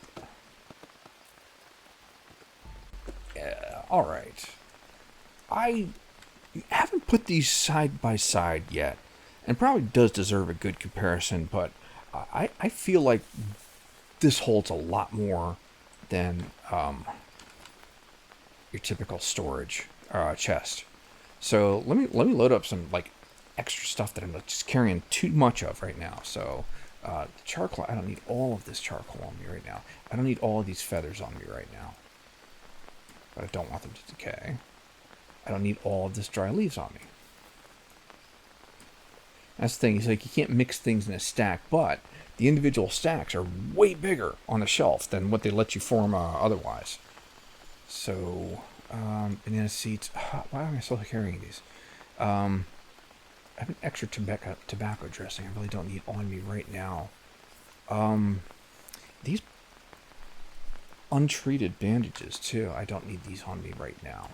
Yeah, alright. I haven't put these side by side yet, and probably does deserve a good comparison, but I feel like this holds a lot more than your typical storage chest. So let me load up some like extra stuff that I'm just carrying too much of right now. So charcoal, I don't need all of this charcoal on me right now. I don't need all of these feathers on me right now. But I don't want them to decay. I don't need all of this dry leaves on me. That's the thing. He's like, you can't mix things in a stack, but the individual stacks are way bigger on the shelf than what they let you form otherwise. So, banana seeds. Why am I still carrying these? I have an extra tobacco dressing I really don't need on me right now. These untreated bandages, too. I don't need these on me right now.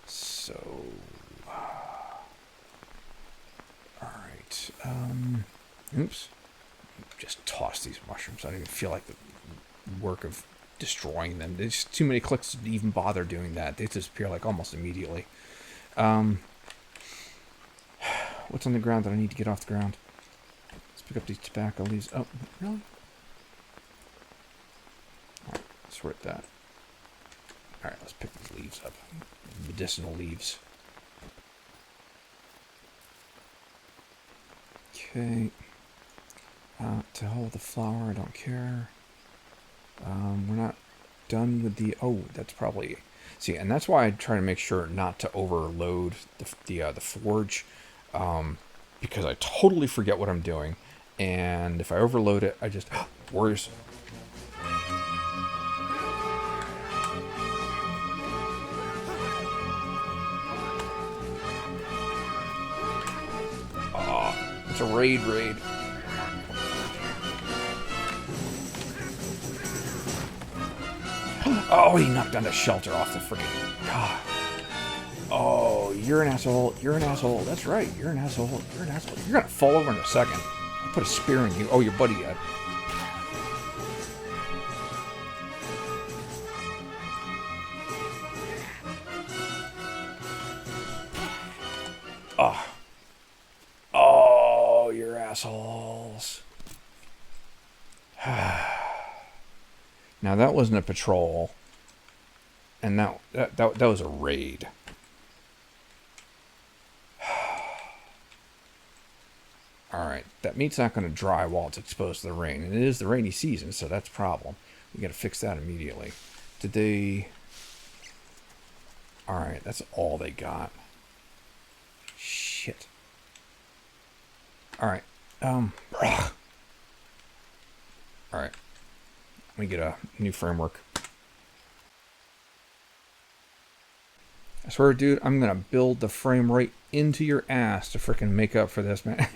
So, alright, oops, just toss these mushrooms. I don't even feel like the work of destroying them. There's too many clicks to even bother doing that. They disappear like almost immediately. What's on the ground that I need to get off the ground? Let's pick up these tobacco leaves. Oh, really? Alright, sort that. Alright, let's pick these leaves up. Medicinal leaves. Okay. To hell with the flour, I don't care. We're not done with the... Oh, that's probably... See, and that's why I try to make sure not to overload the forge. Because I totally forget what I'm doing. And if I overload it, I just... Warriors. It's a raid. Oh, he knocked down the shelter off the freaking... God. Oh, you're an asshole. You're an asshole. That's right. You're an asshole. You're an asshole. You're going to fall over in a second. I'll put a spear in you. Oh, your buddy yet. Oh, you're assholes. Now, that wasn't a patrol. And that was a raid. Alright, that meat's not going to dry while it's exposed to the rain. And it is the rainy season, so that's a problem. We got to fix that immediately. Did they... Alright, that's all they got. Shit. Alright, Alright. Let me get a new framework. I swear, dude, I'm gonna build the frame right into your ass to frickin' make up for this, man.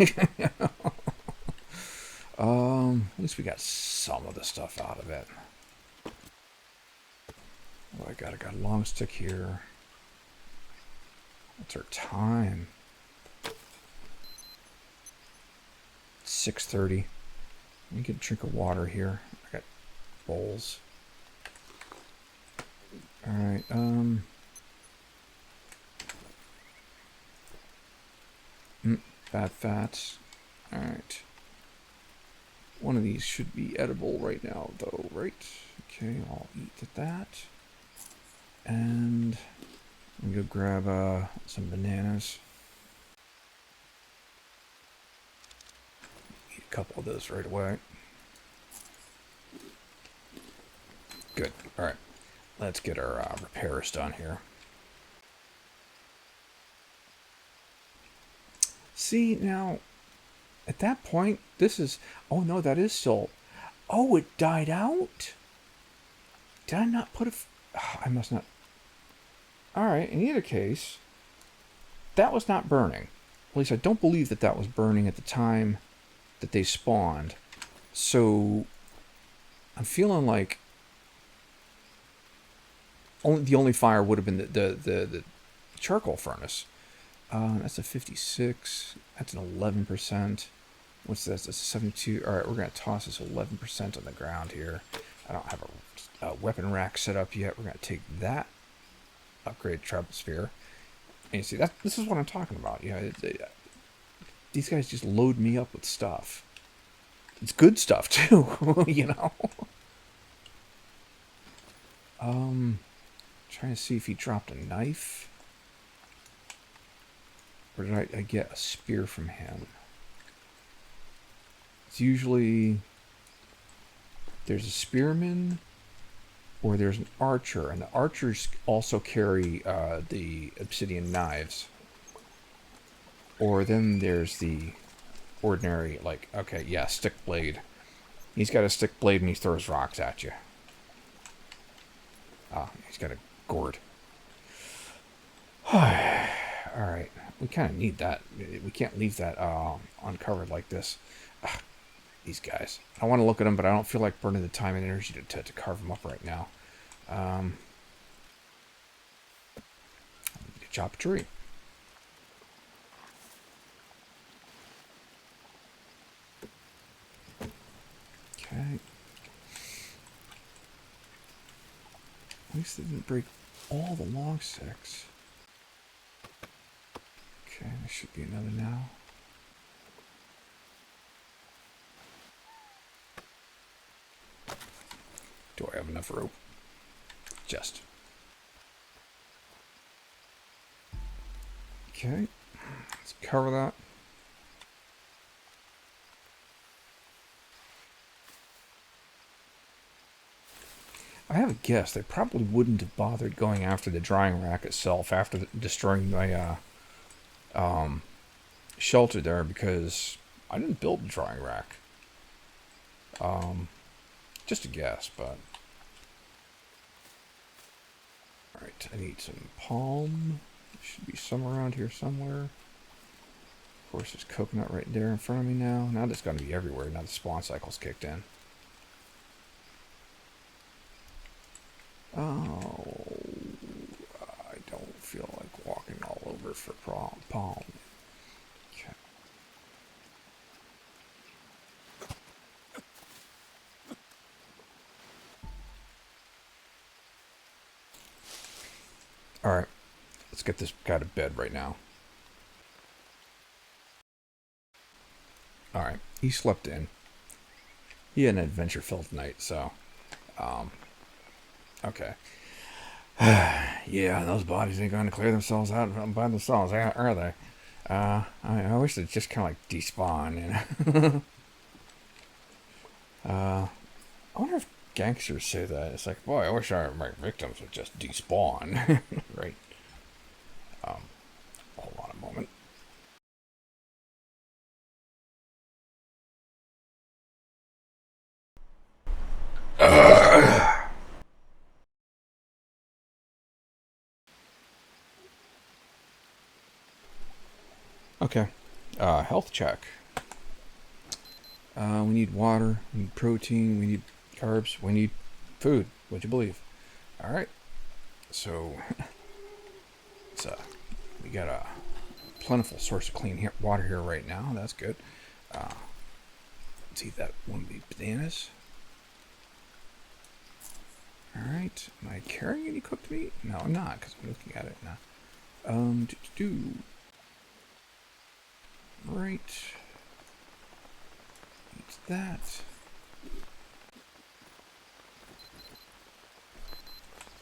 At least we got some of the stuff out of it. Oh, I got a long stick here. What's our time? 6:30. Let me get a drink of water here. I got bowls. Alright, bad fats. Alright. One of these should be edible right now, though, right? Okay, I'll eat that. And I'm gonna go grab some bananas. Eat a couple of those right away. Good. Alright. Let's get our repairs done here. See, now, at that point, this is... Oh, no, that is still... Oh, it died out? Did I not put a... I must not... Alright, in either case, that was not burning. At least I don't believe that that was burning at the time that they spawned. So, I'm feeling like... The only fire would have been the charcoal furnace. That's a 56. That's an 11%. What's this? That's a 72. Alright, we're going to toss this 11% on the ground here. I don't have a weapon rack set up yet. We're going to take that. Upgrade troposphere. And you see, this is what I'm talking about. You know, these guys just load me up with stuff. It's good stuff, too. You know? Trying to see if he dropped a knife. Or did I get a spear from him? It's usually... There's a spearman, or there's an archer. And the archers also carry the obsidian knives. Or then there's the ordinary, like, okay, yeah, stick blade. He's got a stick blade and he throws rocks at you. Ah, he's got a gourd. Alright, we kind of need that. We can't leave that uncovered like this. Ugh, these guys. I want to look at them, but I don't feel like burning the time and energy to carve them up right now. Chop a tree. Okay. At least they didn't break all the log sticks. Okay, there should be another now. Do I have enough rope? Just. Okay, let's cover that. I have a guess. They probably wouldn't have bothered going after the drying rack itself after destroying my shelter there, because I didn't build a drying rack. Just a guess, but... Alright, I need some palm. Should be somewhere around here somewhere. Of course, there's coconut right there in front of me now. Now that's going to be everywhere. Now the spawn cycle's kicked in. Oh, I don't feel like walking all over for palm. Okay. Alright, let's get this guy to bed right now. Alright, he slept in. He had an adventure-filled night, so... Okay. Yeah, those bodies ain't going to clear themselves out by themselves, are they? I wish they'd just kind of like despawn, you know? I wonder if gangsters say that. It's like, boy, I wish my victims would just despawn. Right? Hold on a moment. Okay. Health check. We need water. We need protein. We need carbs. We need food. What'd you believe? All right. So, we got a plentiful source of clean water here right now. That's good. Let's eat that one be bananas. All right. Am I carrying any cooked meat? No, I'm not, because I'm looking at it now. Right. Eat that.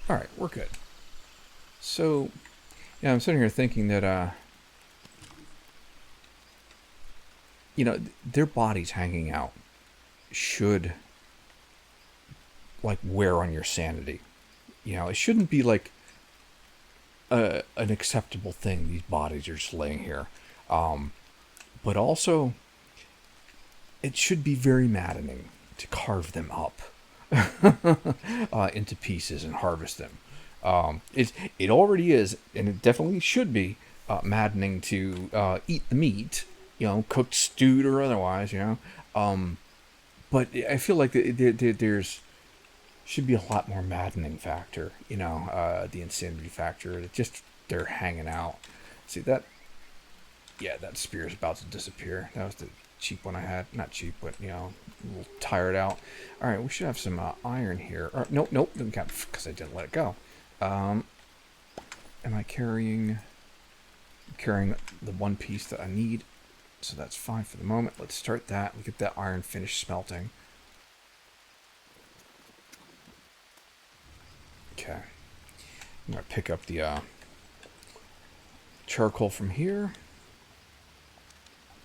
All right, we're good. So, yeah, I'm sitting here thinking that, their bodies hanging out should, like, wear on your sanity. It shouldn't be, like, an acceptable thing. These bodies are just laying here. But also, it should be very maddening to carve them up into pieces and harvest them. It already is, and it definitely should be maddening to eat the meat, cooked, stewed, or otherwise, But I feel like there's should be a lot more maddening factor, the insanity factor. They're hanging out. See that? Yeah, that spear is about to disappear. That was the cheap one I had. Not cheap, but, a little tired out. All right, we should have some iron here. Nope, because I didn't let it go. Am I carrying the one piece that I need? So that's fine for the moment. Let's start that. We get that iron finished smelting. Okay. I'm going to pick up the charcoal from here.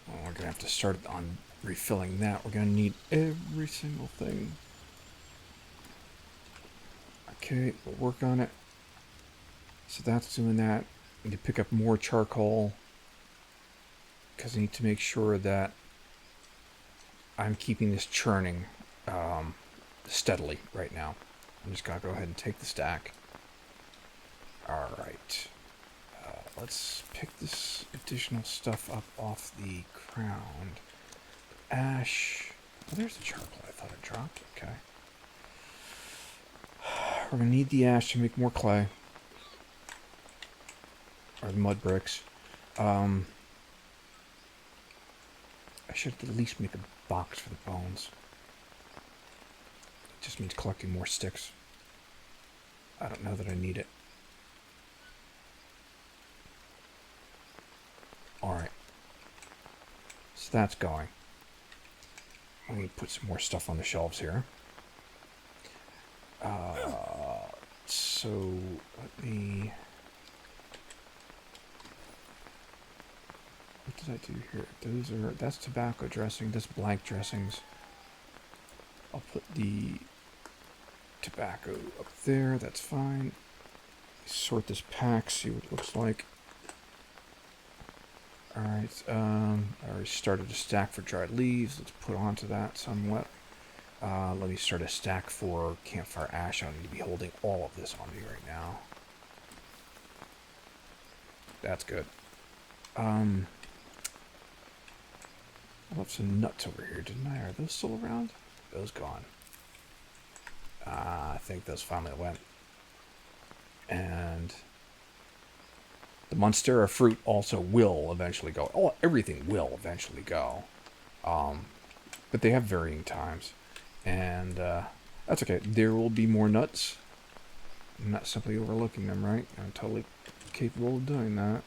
We're going to have to start on refilling that. We're going to need every single thing. Okay, we'll work on it. So that's doing that. I need to pick up more charcoal because I need to make sure that I'm keeping this churning steadily right now. I'm just going to go ahead and take the stack. All right. Let's pick this additional stuff up off the ground. Ash. Oh, there's the charcoal I thought I dropped. Okay. We're going to need the ash to make more clay. Or the mud bricks. I should at least make a box for the bones. It just means collecting more sticks. I don't know that I need it. Alright. So that's going. Let me put some more stuff on the shelves here. So let me... What did I do here? That's tobacco dressing. That's blank dressings. I'll put the tobacco up there. That's fine. Sort this pack, see what it looks like. Alright, I already started a stack for dried leaves. Let's put onto that somewhat. Let me start a stack for campfire ash. I don't need to be holding all of this on me right now. That's good. I left some nuts over here, didn't I? Are those still around? Those gone. I think those finally went. And the Monstera fruit also will eventually go. Oh, everything will eventually go. But they have varying times. And that's okay. There will be more nuts. I'm not simply overlooking them, right? I'm totally capable of doing that.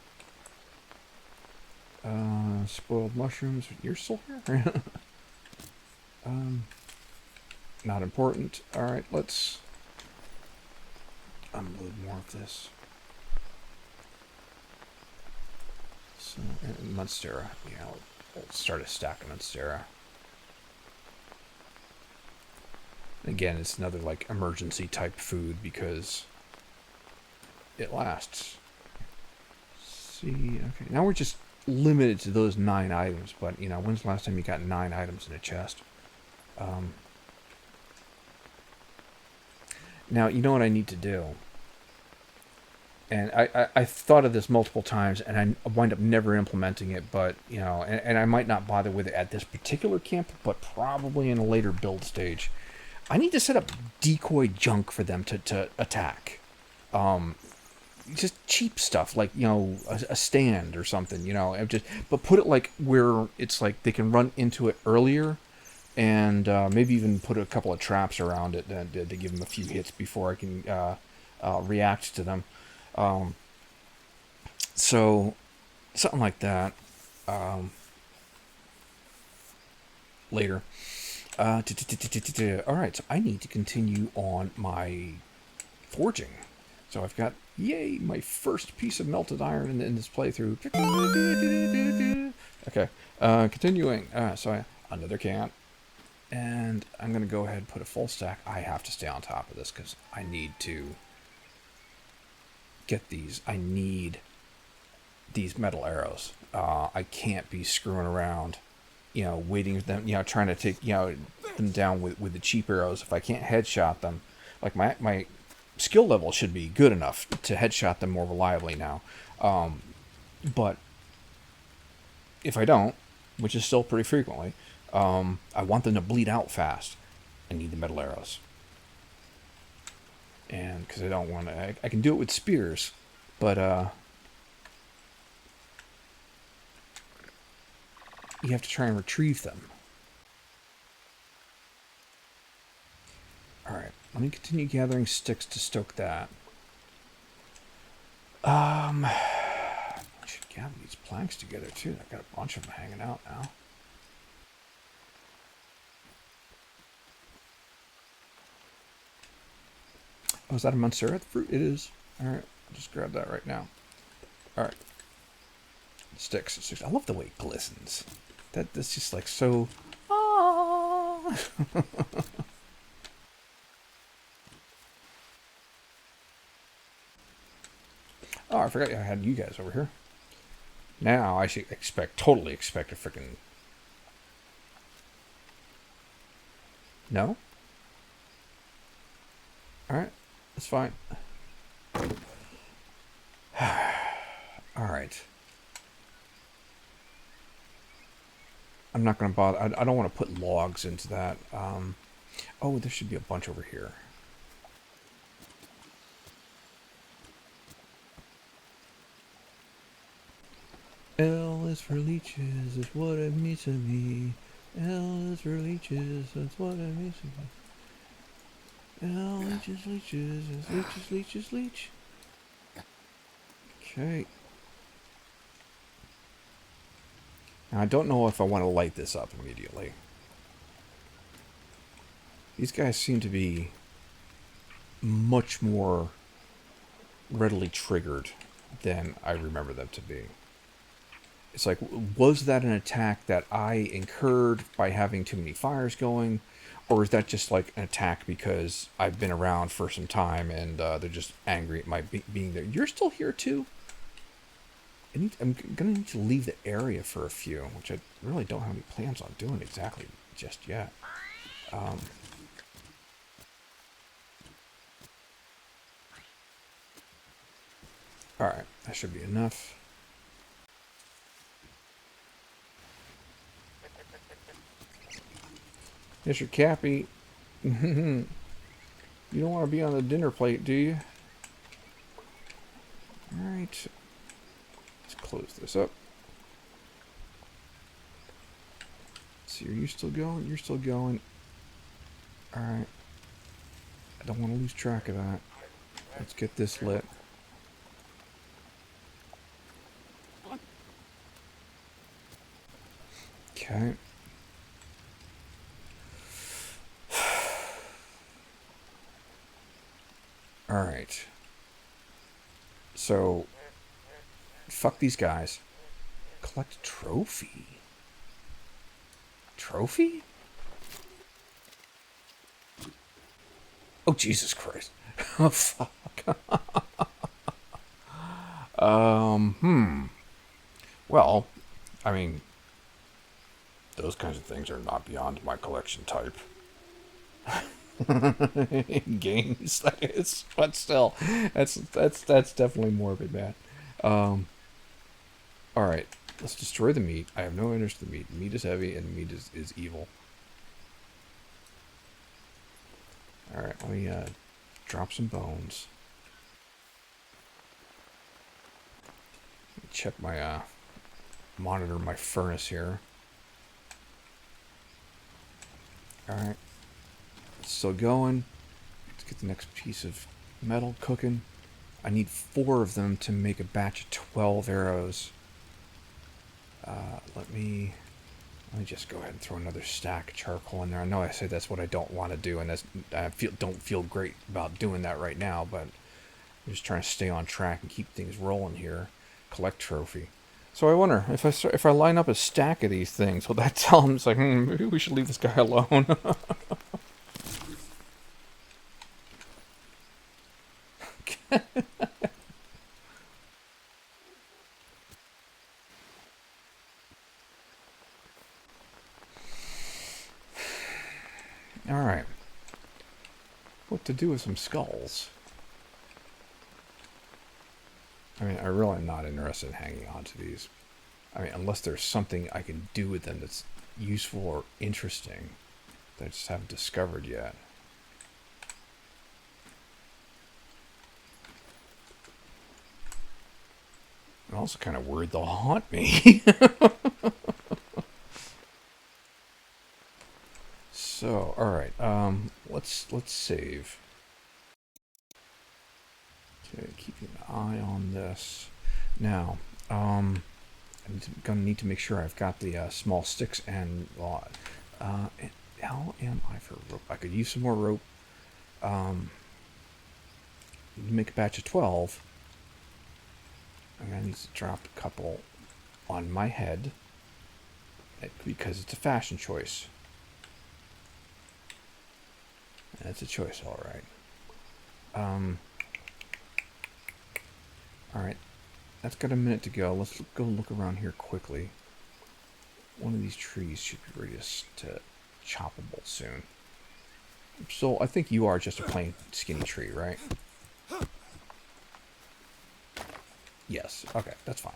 Spoiled mushrooms. You're still here? Not important. Alright, let's unload more of this. So, Monstera. Yeah, we'll start a stack of Monstera. Again, it's another, like, emergency type food because it lasts. See, okay. Now we're just limited to those 9 items, but, when's the last time you got 9 items in a chest? Now, you know what I need to do? And I thought of this multiple times, and I wind up never implementing it. But and I might not bother with it at this particular camp, but probably in a later build stage. I need to set up decoy junk for them to attack. Just cheap stuff like a stand or something. But put it like where it's like they can run into it earlier, and maybe even put a couple of traps around it to give them a few hits before I can react to them. So something like that. Later. All right, so I need to continue on my forging. So I've got, yay, my first piece of melted iron in this playthrough. Okay, continuing. So another can. And I'm going to go ahead and put a full stack. I have to stay on top of this because I need to get these. I need these metal arrows. I can't be screwing around, waiting for them, trying to take, them down with the cheap arrows. If I can't headshot them, like my skill level should be good enough to headshot them more reliably now. But if I don't, which is still pretty frequently, I want them to bleed out fast. I need the metal arrows. And because I don't want to, I can do it with spears, but you have to try and retrieve them. Alright, let me continue gathering sticks to stoke that. I should gather these planks together too. I've got a bunch of them hanging out now. Oh, is that a Montserrat fruit? It is. Alright, I'll just grab that right now. Alright. Sticks. I love the way it glistens. That's just like so... Oh, I forgot I had you guys over here. Now I should totally expect a freaking... No? Alright, that's fine. Alright. I'm not going to bother. I don't want to put logs into that. Oh, there should be a bunch over here. L is for leeches, is what it means to me. L is for leeches, that's what it means to me. L, leeches, leech. Okay. Now, I don't know if I want to light this up immediately. These guys seem to be much more readily triggered than I remember them to be. It's like, was that an attack that I incurred by having too many fires going? Or is that just like an attack because I've been around for some time and they're just angry at my being there? You're still here too? I'm going to need to leave the area for a few, which I really don't have any plans on doing exactly just yet. Alright, that should be enough. Mr. Cappy, you don't want to be on the dinner plate, do you? Alright. Close this up. See, are you still going? You're still going. Alright. I don't want to lose track of that. Let's get this lit. Okay. Alright. So... fuck these guys. Collect a trophy. Trophy? Oh, Jesus Christ. Oh, fuck. Well, I mean, those kinds of things are not beyond my collection type. in games, that is. But still, that's definitely morbid, man. All right, let's destroy the meat. I have no interest in the meat. Meat is heavy, and meat is evil. All right, let me drop some bones. Check my monitor my furnace here. All right, it's still going. Let's get the next piece of metal cooking. I need 4 of them to make a batch of 12 arrows. Let me just go ahead and throw another stack of charcoal in there. I know I said that's what I don't want to do, and don't feel great about doing that right now, but I'm just trying to stay on track and keep things rolling here. Collect trophy. So I wonder if I line up a stack of these things, will that tell him it's like, maybe we should leave this guy alone? All right. What to do with some skulls? I mean, I really am not interested in hanging on to these. I mean, unless there's something I can do with them that's useful or interesting that I just haven't discovered yet. I'm also kind of worried they'll haunt me. So, all right. Let's save. Okay, keeping an eye on this. Now, I'm gonna need to make sure I've got the small sticks and how am I for rope? I could use some more rope. Make a batch of 12. I'm gonna need to drop a couple on my head because it's a fashion choice. That's a choice, all right. All right, that's got a minute to go. Let's go look around here quickly. One of these trees should be ready to choppable soon. So I think you are just a plain skinny tree, right? Yes. Okay, that's fine.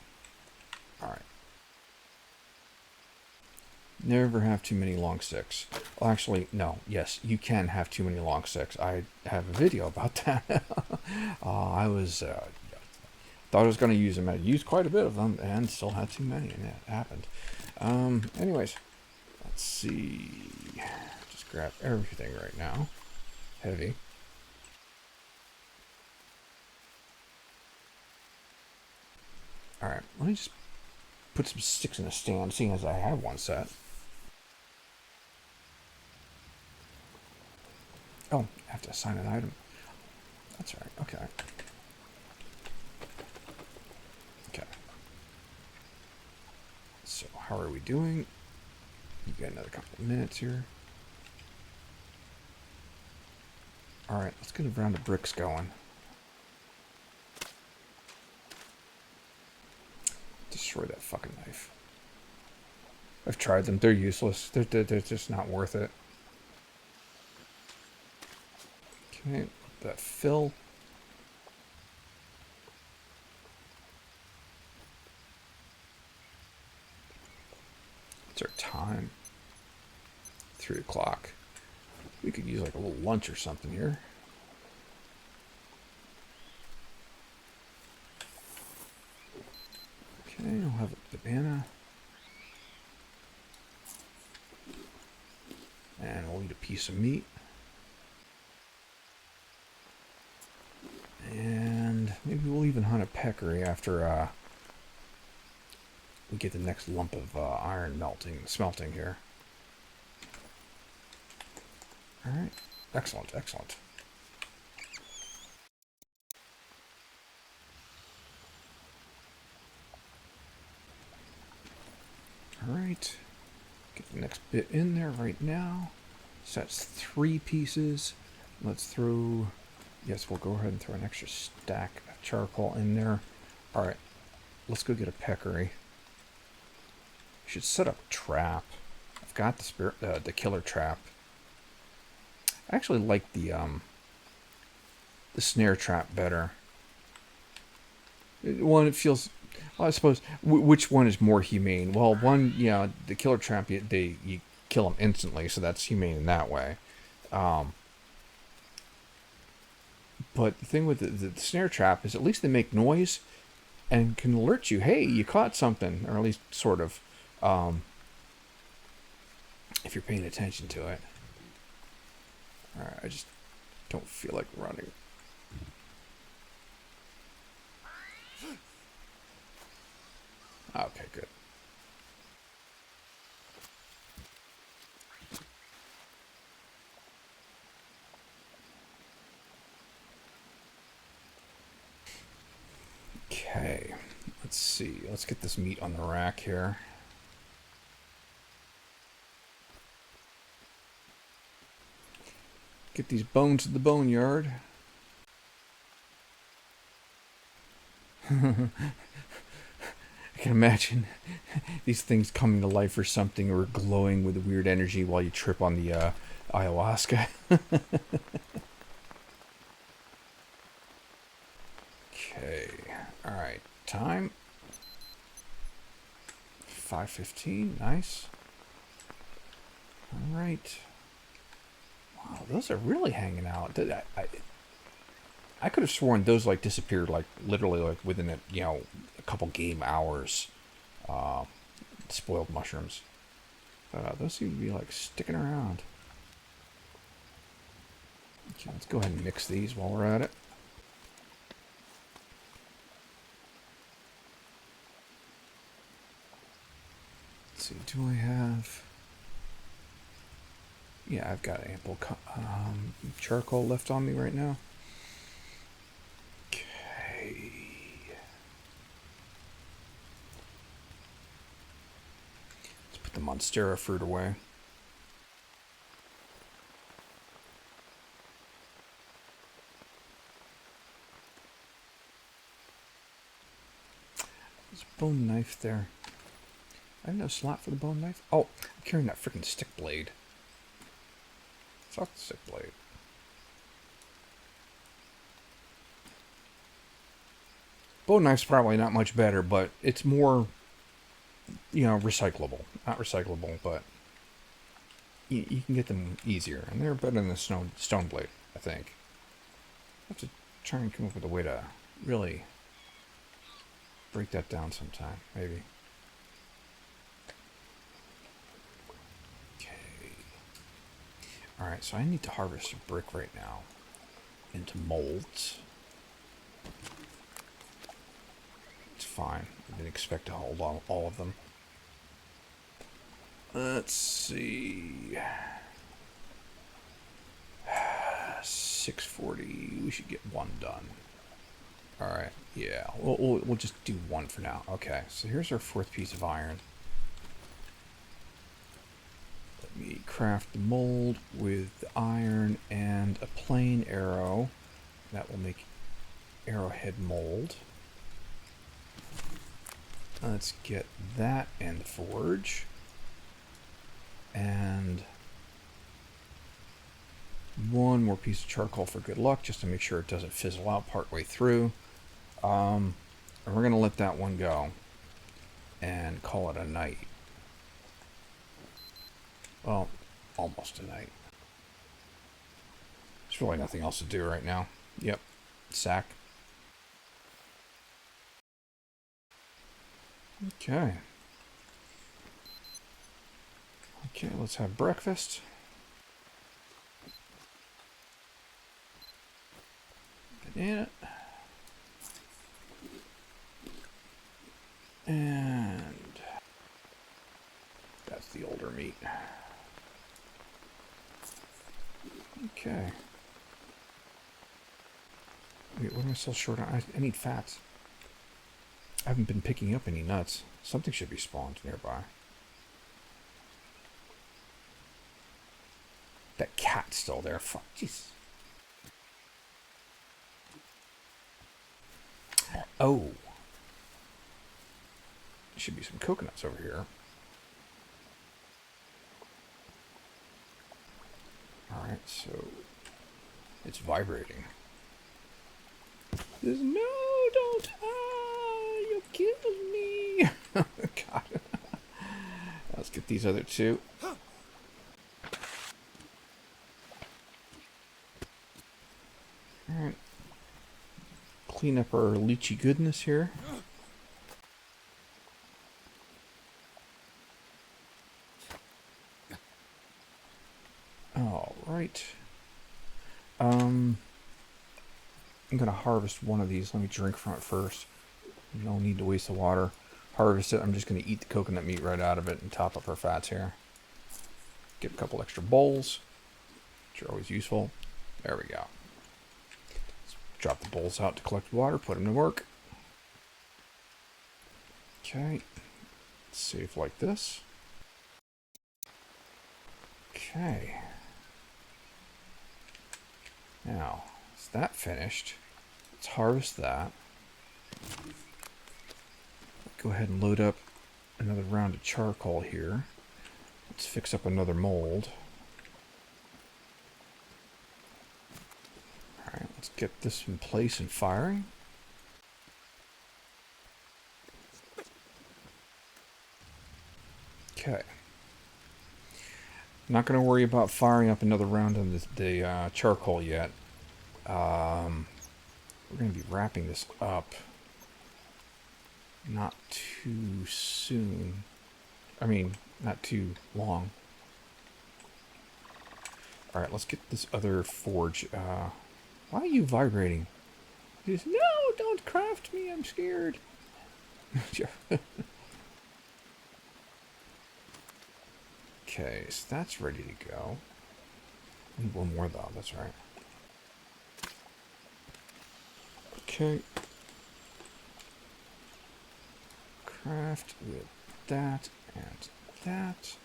All right. Never have too many long sticks. Well, actually, no. Yes, you can have too many long sticks. I have a video about that. I was thought I was going to use them. I used quite a bit of them and still had too many, and it happened. Anyways, let's see. Just grab everything right now. Heavy. All right, let me just put some sticks in a stand, seeing as I have one set. Oh, I have to assign an item. That's all right. Okay. Okay. So, how are we doing? You got another couple of minutes here. All right, let's get a round of bricks going. Destroy that fucking knife. I've tried them. They're useless. They're just not worth it. Okay, let that fill. What's our time? 3 o'clock. We could use like a little lunch or something here. Okay, I'll have a banana. And we'll eat a piece of meat. And maybe we'll even hunt a peccary after we get the next lump of iron smelting here. Alright, excellent, excellent. Alright, get the next bit in there right now. So that's 3 pieces. Let's throw, yes, we'll go ahead and throw an extra stack of charcoal in there. Alright, let's go get a peccary. Should set up a trap. I've got the killer trap. I actually like the snare trap better. One, it feels. Well, I suppose which one is more humane? Well, one, yeah, the killer trap, you kill them instantly, so that's humane in that way. But the thing with the snare trap is at least they make noise and can alert you. Hey, you caught something, or at least sort of, if you're paying attention to it. All right, I just don't feel like running. Okay, good. Okay, let's see. Let's get this meat on the rack here. Get these bones to the boneyard. I can imagine these things coming to life or something, or glowing with a weird energy while you trip on the ayahuasca. Okay, all right, time 5:15. Nice. All right. Wow, those are really hanging out. I could have sworn those like disappeared like literally like within a couple game hours. Spoiled mushrooms. But those seem to be like sticking around. Okay, let's go ahead and mix these while we're at it. Let's see, do I have... Yeah, I've got ample charcoal left on me right now. Okay. Let's put the Monstera fruit away. There's a bone knife there. I have no slot for the bone knife. Oh, I'm carrying that freaking stick blade. Fuck the stick blade. Bone knife's probably not much better, but it's more, recyclable. Not recyclable, but you can get them easier. And they're better than the stone blade, I think. I have to try and come up with a way to really break that down sometime, maybe. Alright, so I need to harvest a brick right now into molds. It's fine. I didn't expect to hold on all of them. Let's see. 640. We should get one done. Alright, yeah. We'll just do one for now. Okay, so here's our fourth piece of iron. Let me craft the mold with the iron and a plain arrow. That will make arrowhead mold. Let's get that in the forge. And one more piece of charcoal for good luck, just to make sure it doesn't fizzle out partway through. And we're going to let that one go and call it a night. Well, almost a night. There's really nothing else to do right now. Yep. Sack. Okay. Okay, let's have breakfast. Banana. And that's the older meat. Okay. Wait, what am I still short on? I need fats. I haven't been picking up any nuts. Something should be spawned nearby. That cat's still there. Fuck, jeez. Oh. There should be some coconuts over here. Alright. Alright, so it's vibrating. There's no, don't, you'll kill me. God. Let's get these other two. Alright. Clean up our lychee goodness here. Alright. I'm gonna harvest one of these. Let me drink from it first. No need to waste the water. Harvest it. I'm just gonna eat the coconut meat right out of it and top up our fats here. Get a couple extra bowls, which are always useful. There we go. Let's drop the bowls out to collect water, put them to work. Okay. Save like this. Okay. Now, is that finished? Let's harvest that. Go ahead and load up another round of charcoal here. Let's fix up another mold. Alright, let's get this in place and firing. Okay. Not going to worry about firing up another round of the charcoal yet. We're going to be wrapping this up. Not too soon. I mean, not too long. Alright, let's get this other forge. Why are you vibrating? He says, no, don't craft me, I'm scared. Okay, so that's ready to go. Need one more though, that's right. Okay. Craft with that and that.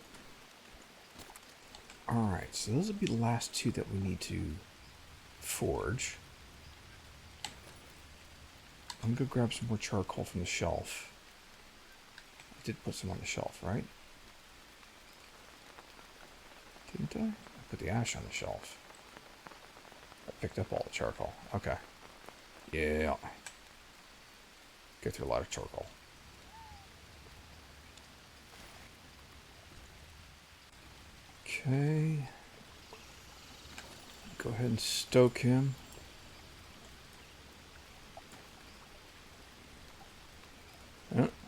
Alright, so those will be the last two that we need to forge. I'm gonna go grab some more charcoal from the shelf. I did put some on the shelf, right? Didn't I? I put the ash on the shelf. I picked up all the charcoal. Okay. Yeah. Go through a lot of charcoal. Okay. Go ahead and stoke him.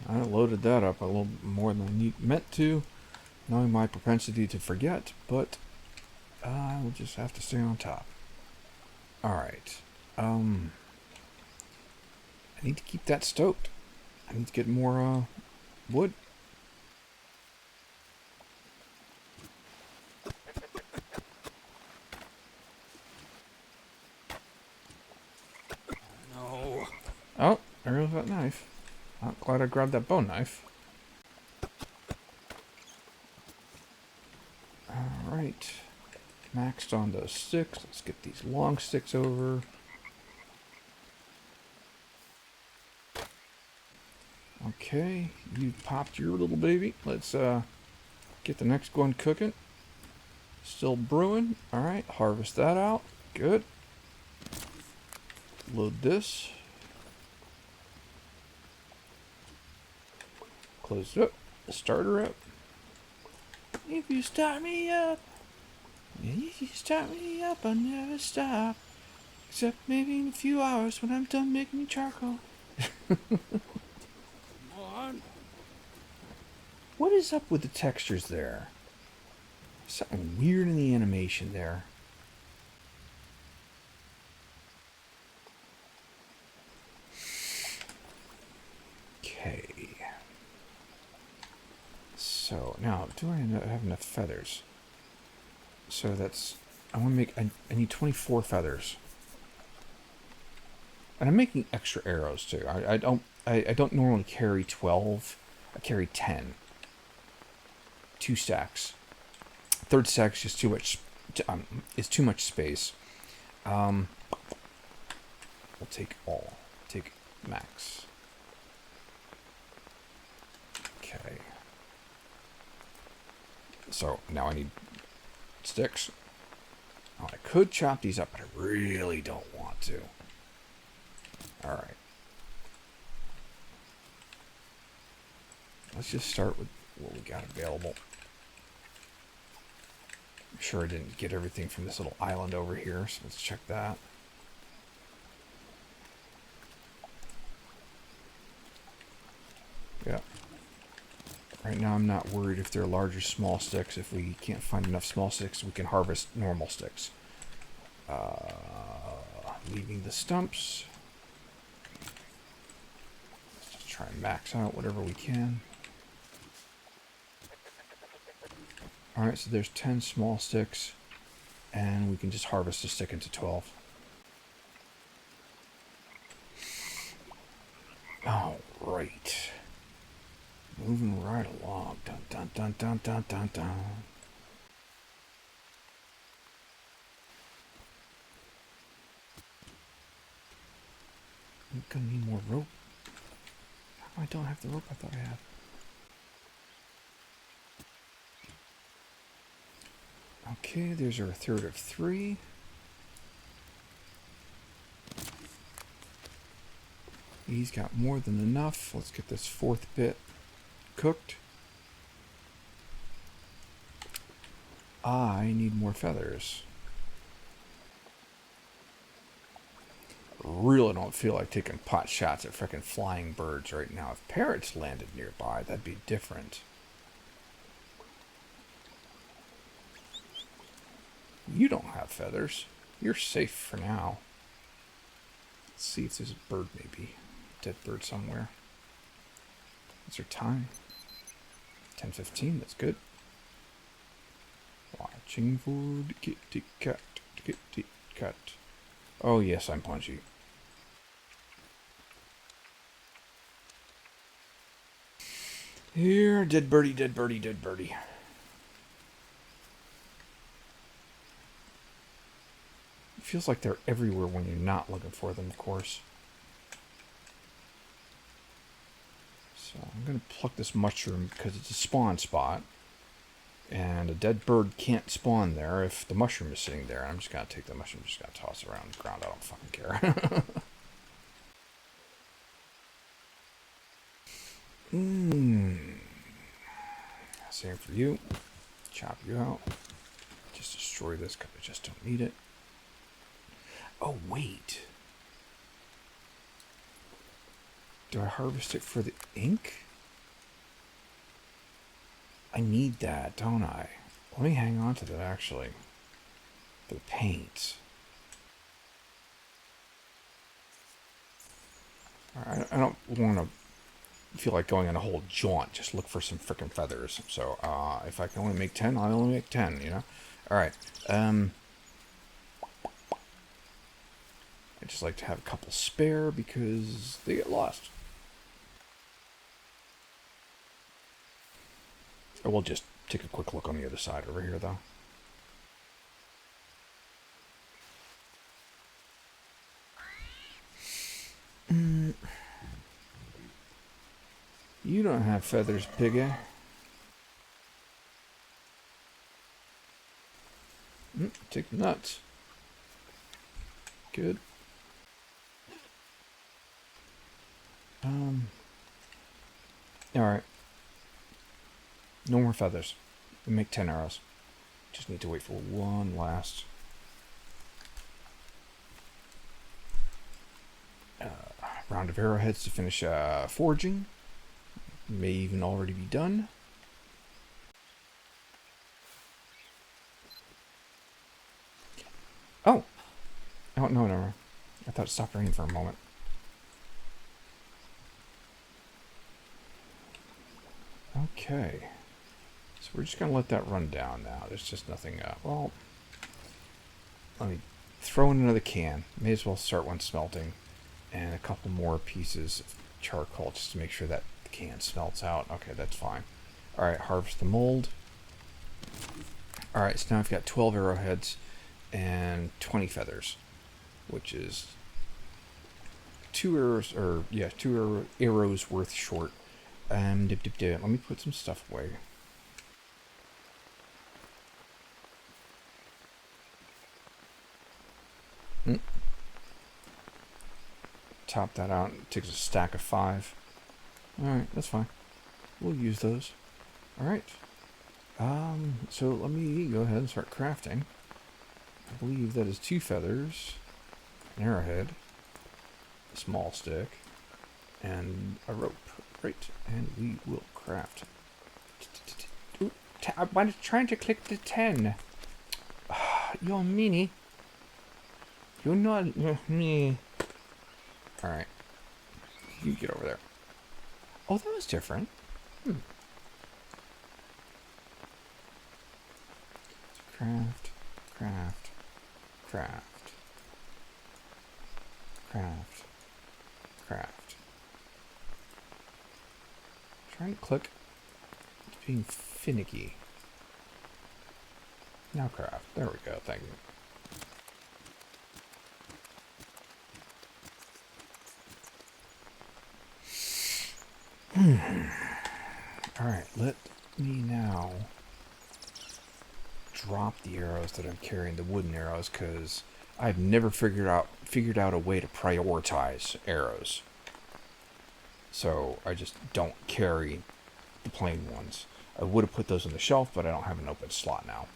I loaded that up a little more than I meant to, knowing my propensity to forget, but I will just have to stay on top. Alright. I need to keep that stoked. I need to get more wood. No. Oh, there goes that knife. I'm glad I grabbed that bone knife. Alright. Maxed on those sticks. Let's get these long sticks over. Okay, you popped your little baby. Let's get the next one cooking. Still brewing. Alright, harvest that out. Good. Load this. Close it up. Start her up. If you start me up, if you start me up, I'll never stop. Except maybe in a few hours when I'm done making charcoal. What is up with the textures there? Something weird in the animation there. Okay. So, now, do I have enough feathers? So that's... I want to make... I need 24 feathers. And I'm making extra arrows, too. I don't normally carry 12. I carry 10. 2 stacks. Third stack's just too much... is too much space. We'll take all. Take max. Okay. So, now I need sticks. Oh, I could chop these up, but I really don't want to. Alright. Let's just start with what we got available. I'm sure I didn't get everything from this little island over here, so let's check that. Yeah. Right now I'm not worried if they're large or small sticks. If we can't find enough small sticks, we can harvest normal sticks. Leaving the stumps. Let's just try and max out whatever we can. Alright, so there's 10 small sticks, and we can just harvest a stick into 12. Alright. Moving right along. Dun dun dun dun dun dun dun. I'm gonna need more rope. How come I don't have the rope I thought I had? Okay, there's our third of 3. He's got more than enough. Let's get this 4th bit cooked. I need more feathers. Really don't feel like taking pot shots at frickin' flying birds right now. If parrots landed nearby, that'd be different. You don't have feathers. You're safe for now. Let's see if there's a bird maybe. Dead bird somewhere. What's our time? 10:15, that's good. Watching for the kitty cat, kitty cat. Oh yes, I'm punchy. Here, dead birdie, dead birdie, dead birdie. It feels like they're everywhere when you're not looking for them, of course. So I'm going to pluck this mushroom because it's a spawn spot. And a dead bird can't spawn there if the mushroom is sitting there. I'm just going to take the mushroom, just going to toss it around the ground. I don't fucking care. Same for you. Chop you out. Just destroy this because I just don't need it. Oh, wait. Do I harvest it for the ink? I need that, don't I? Let me hang on to that, actually. For the paint. I don't want to feel like going on a whole jaunt. Just look for some frickin' feathers. So, if I can only make 10, I'll only make 10, you know? Alright. I just like to have a couple spare because they get lost. I will just take a quick look on the other side over here, though. You don't have feathers, piggy. Take the nuts. Good. Alright. No more feathers. We make 10 arrows. Just need to wait for one last round of arrowheads to finish forging. May even already be done. Oh! Oh, no. I thought it stopped raining for a moment. Okay. So we're just going to let that run down now. There's just nothing... well, let me throw in another can. May as well start one smelting. And a couple more pieces of charcoal just to make sure that the can smelts out. Okay, that's fine. Alright, harvest the mold. Alright, so now I've got 12 arrowheads and 20 feathers. Which is 2 arrows, or yeah, 2 arrows worth short. Let me put some stuff away. top that out. It takes a stack of 5. Alright, that's fine. We'll use those. Alright. So let me go ahead and start crafting. I believe that is 2 feathers, an arrowhead, a small stick, and a rope. Right, and we will craft. I'm trying to click the 10. You're a meanie. You're not me. Alright. You get over there. Oh, that was different. Craft, craft, craft, craft, craft. Trying to click. It's being finicky. Now craft. There we go. Thank you. Alright, let me now drop the arrows that I'm carrying, the wooden arrows, because I've never figured out a way to prioritize arrows. So I just don't carry the plain ones. I would have put those on the shelf, but I don't have an open slot now.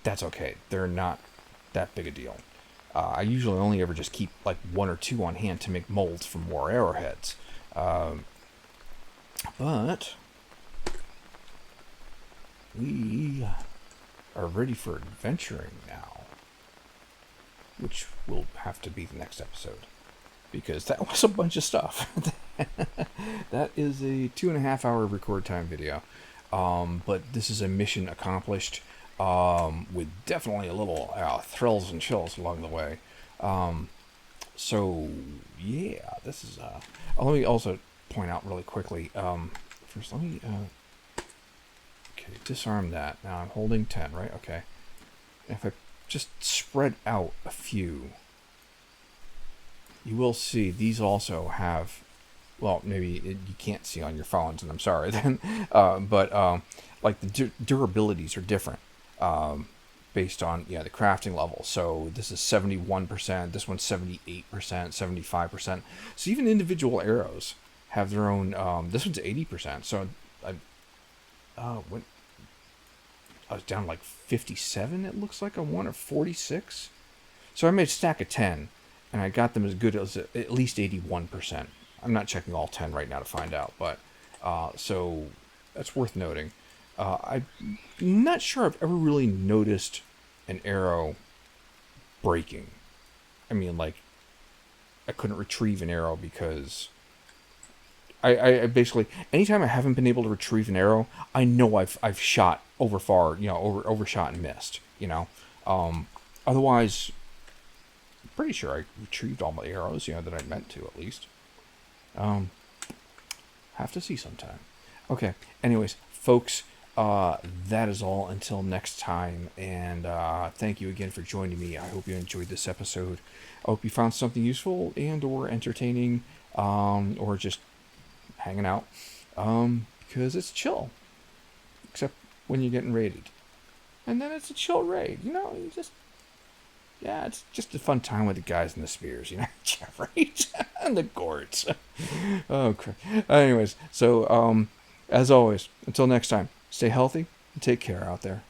That's okay. They're not that big a deal. I usually only ever just keep like 1 or 2 on hand to make molds for more arrowheads. But we are ready for adventuring now, which will have to be the next episode, because that was a bunch of stuff. That is a 2.5-hour record time video, but this is a mission accomplished, with definitely a little thrills and chills along the way. So yeah, this is let me also point out really quickly, first let me okay, disarm that. Now I'm holding 10, right? Okay. If I just spread out a few, you will see these also have, well, maybe you can't see on your phones, and I'm sorry then, but like the durabilities are different, based on the crafting level. So this is 71%, this one's 78%, 75%. So even individual arrows have their own. This one's 80%. So I was down like 57. It looks like on one, or 46. So I made a stack of 10, and I got them as good as at least 81%. I'm not checking all 10 right now to find out, but so that's worth noting. I'm not sure I've ever really noticed an arrow breaking. I mean, like, I couldn't retrieve an arrow because I basically, anytime I haven't been able to retrieve an arrow, I know I've shot over far, overshot and missed, Otherwise, I'm pretty sure I retrieved all my arrows, that I meant to, at least. Have to see sometime. Okay, anyways, folks, that is all until next time, and thank you again for joining me. I hope you enjoyed this episode. I hope you found something useful and or entertaining, or just hanging out, because it's chill, except when you're getting raided, and then it's a chill raid. It's just a fun time with the guys in the spears, right? And the gourds. Oh crap. Anyways, so as always, until next time, stay healthy and take care out there.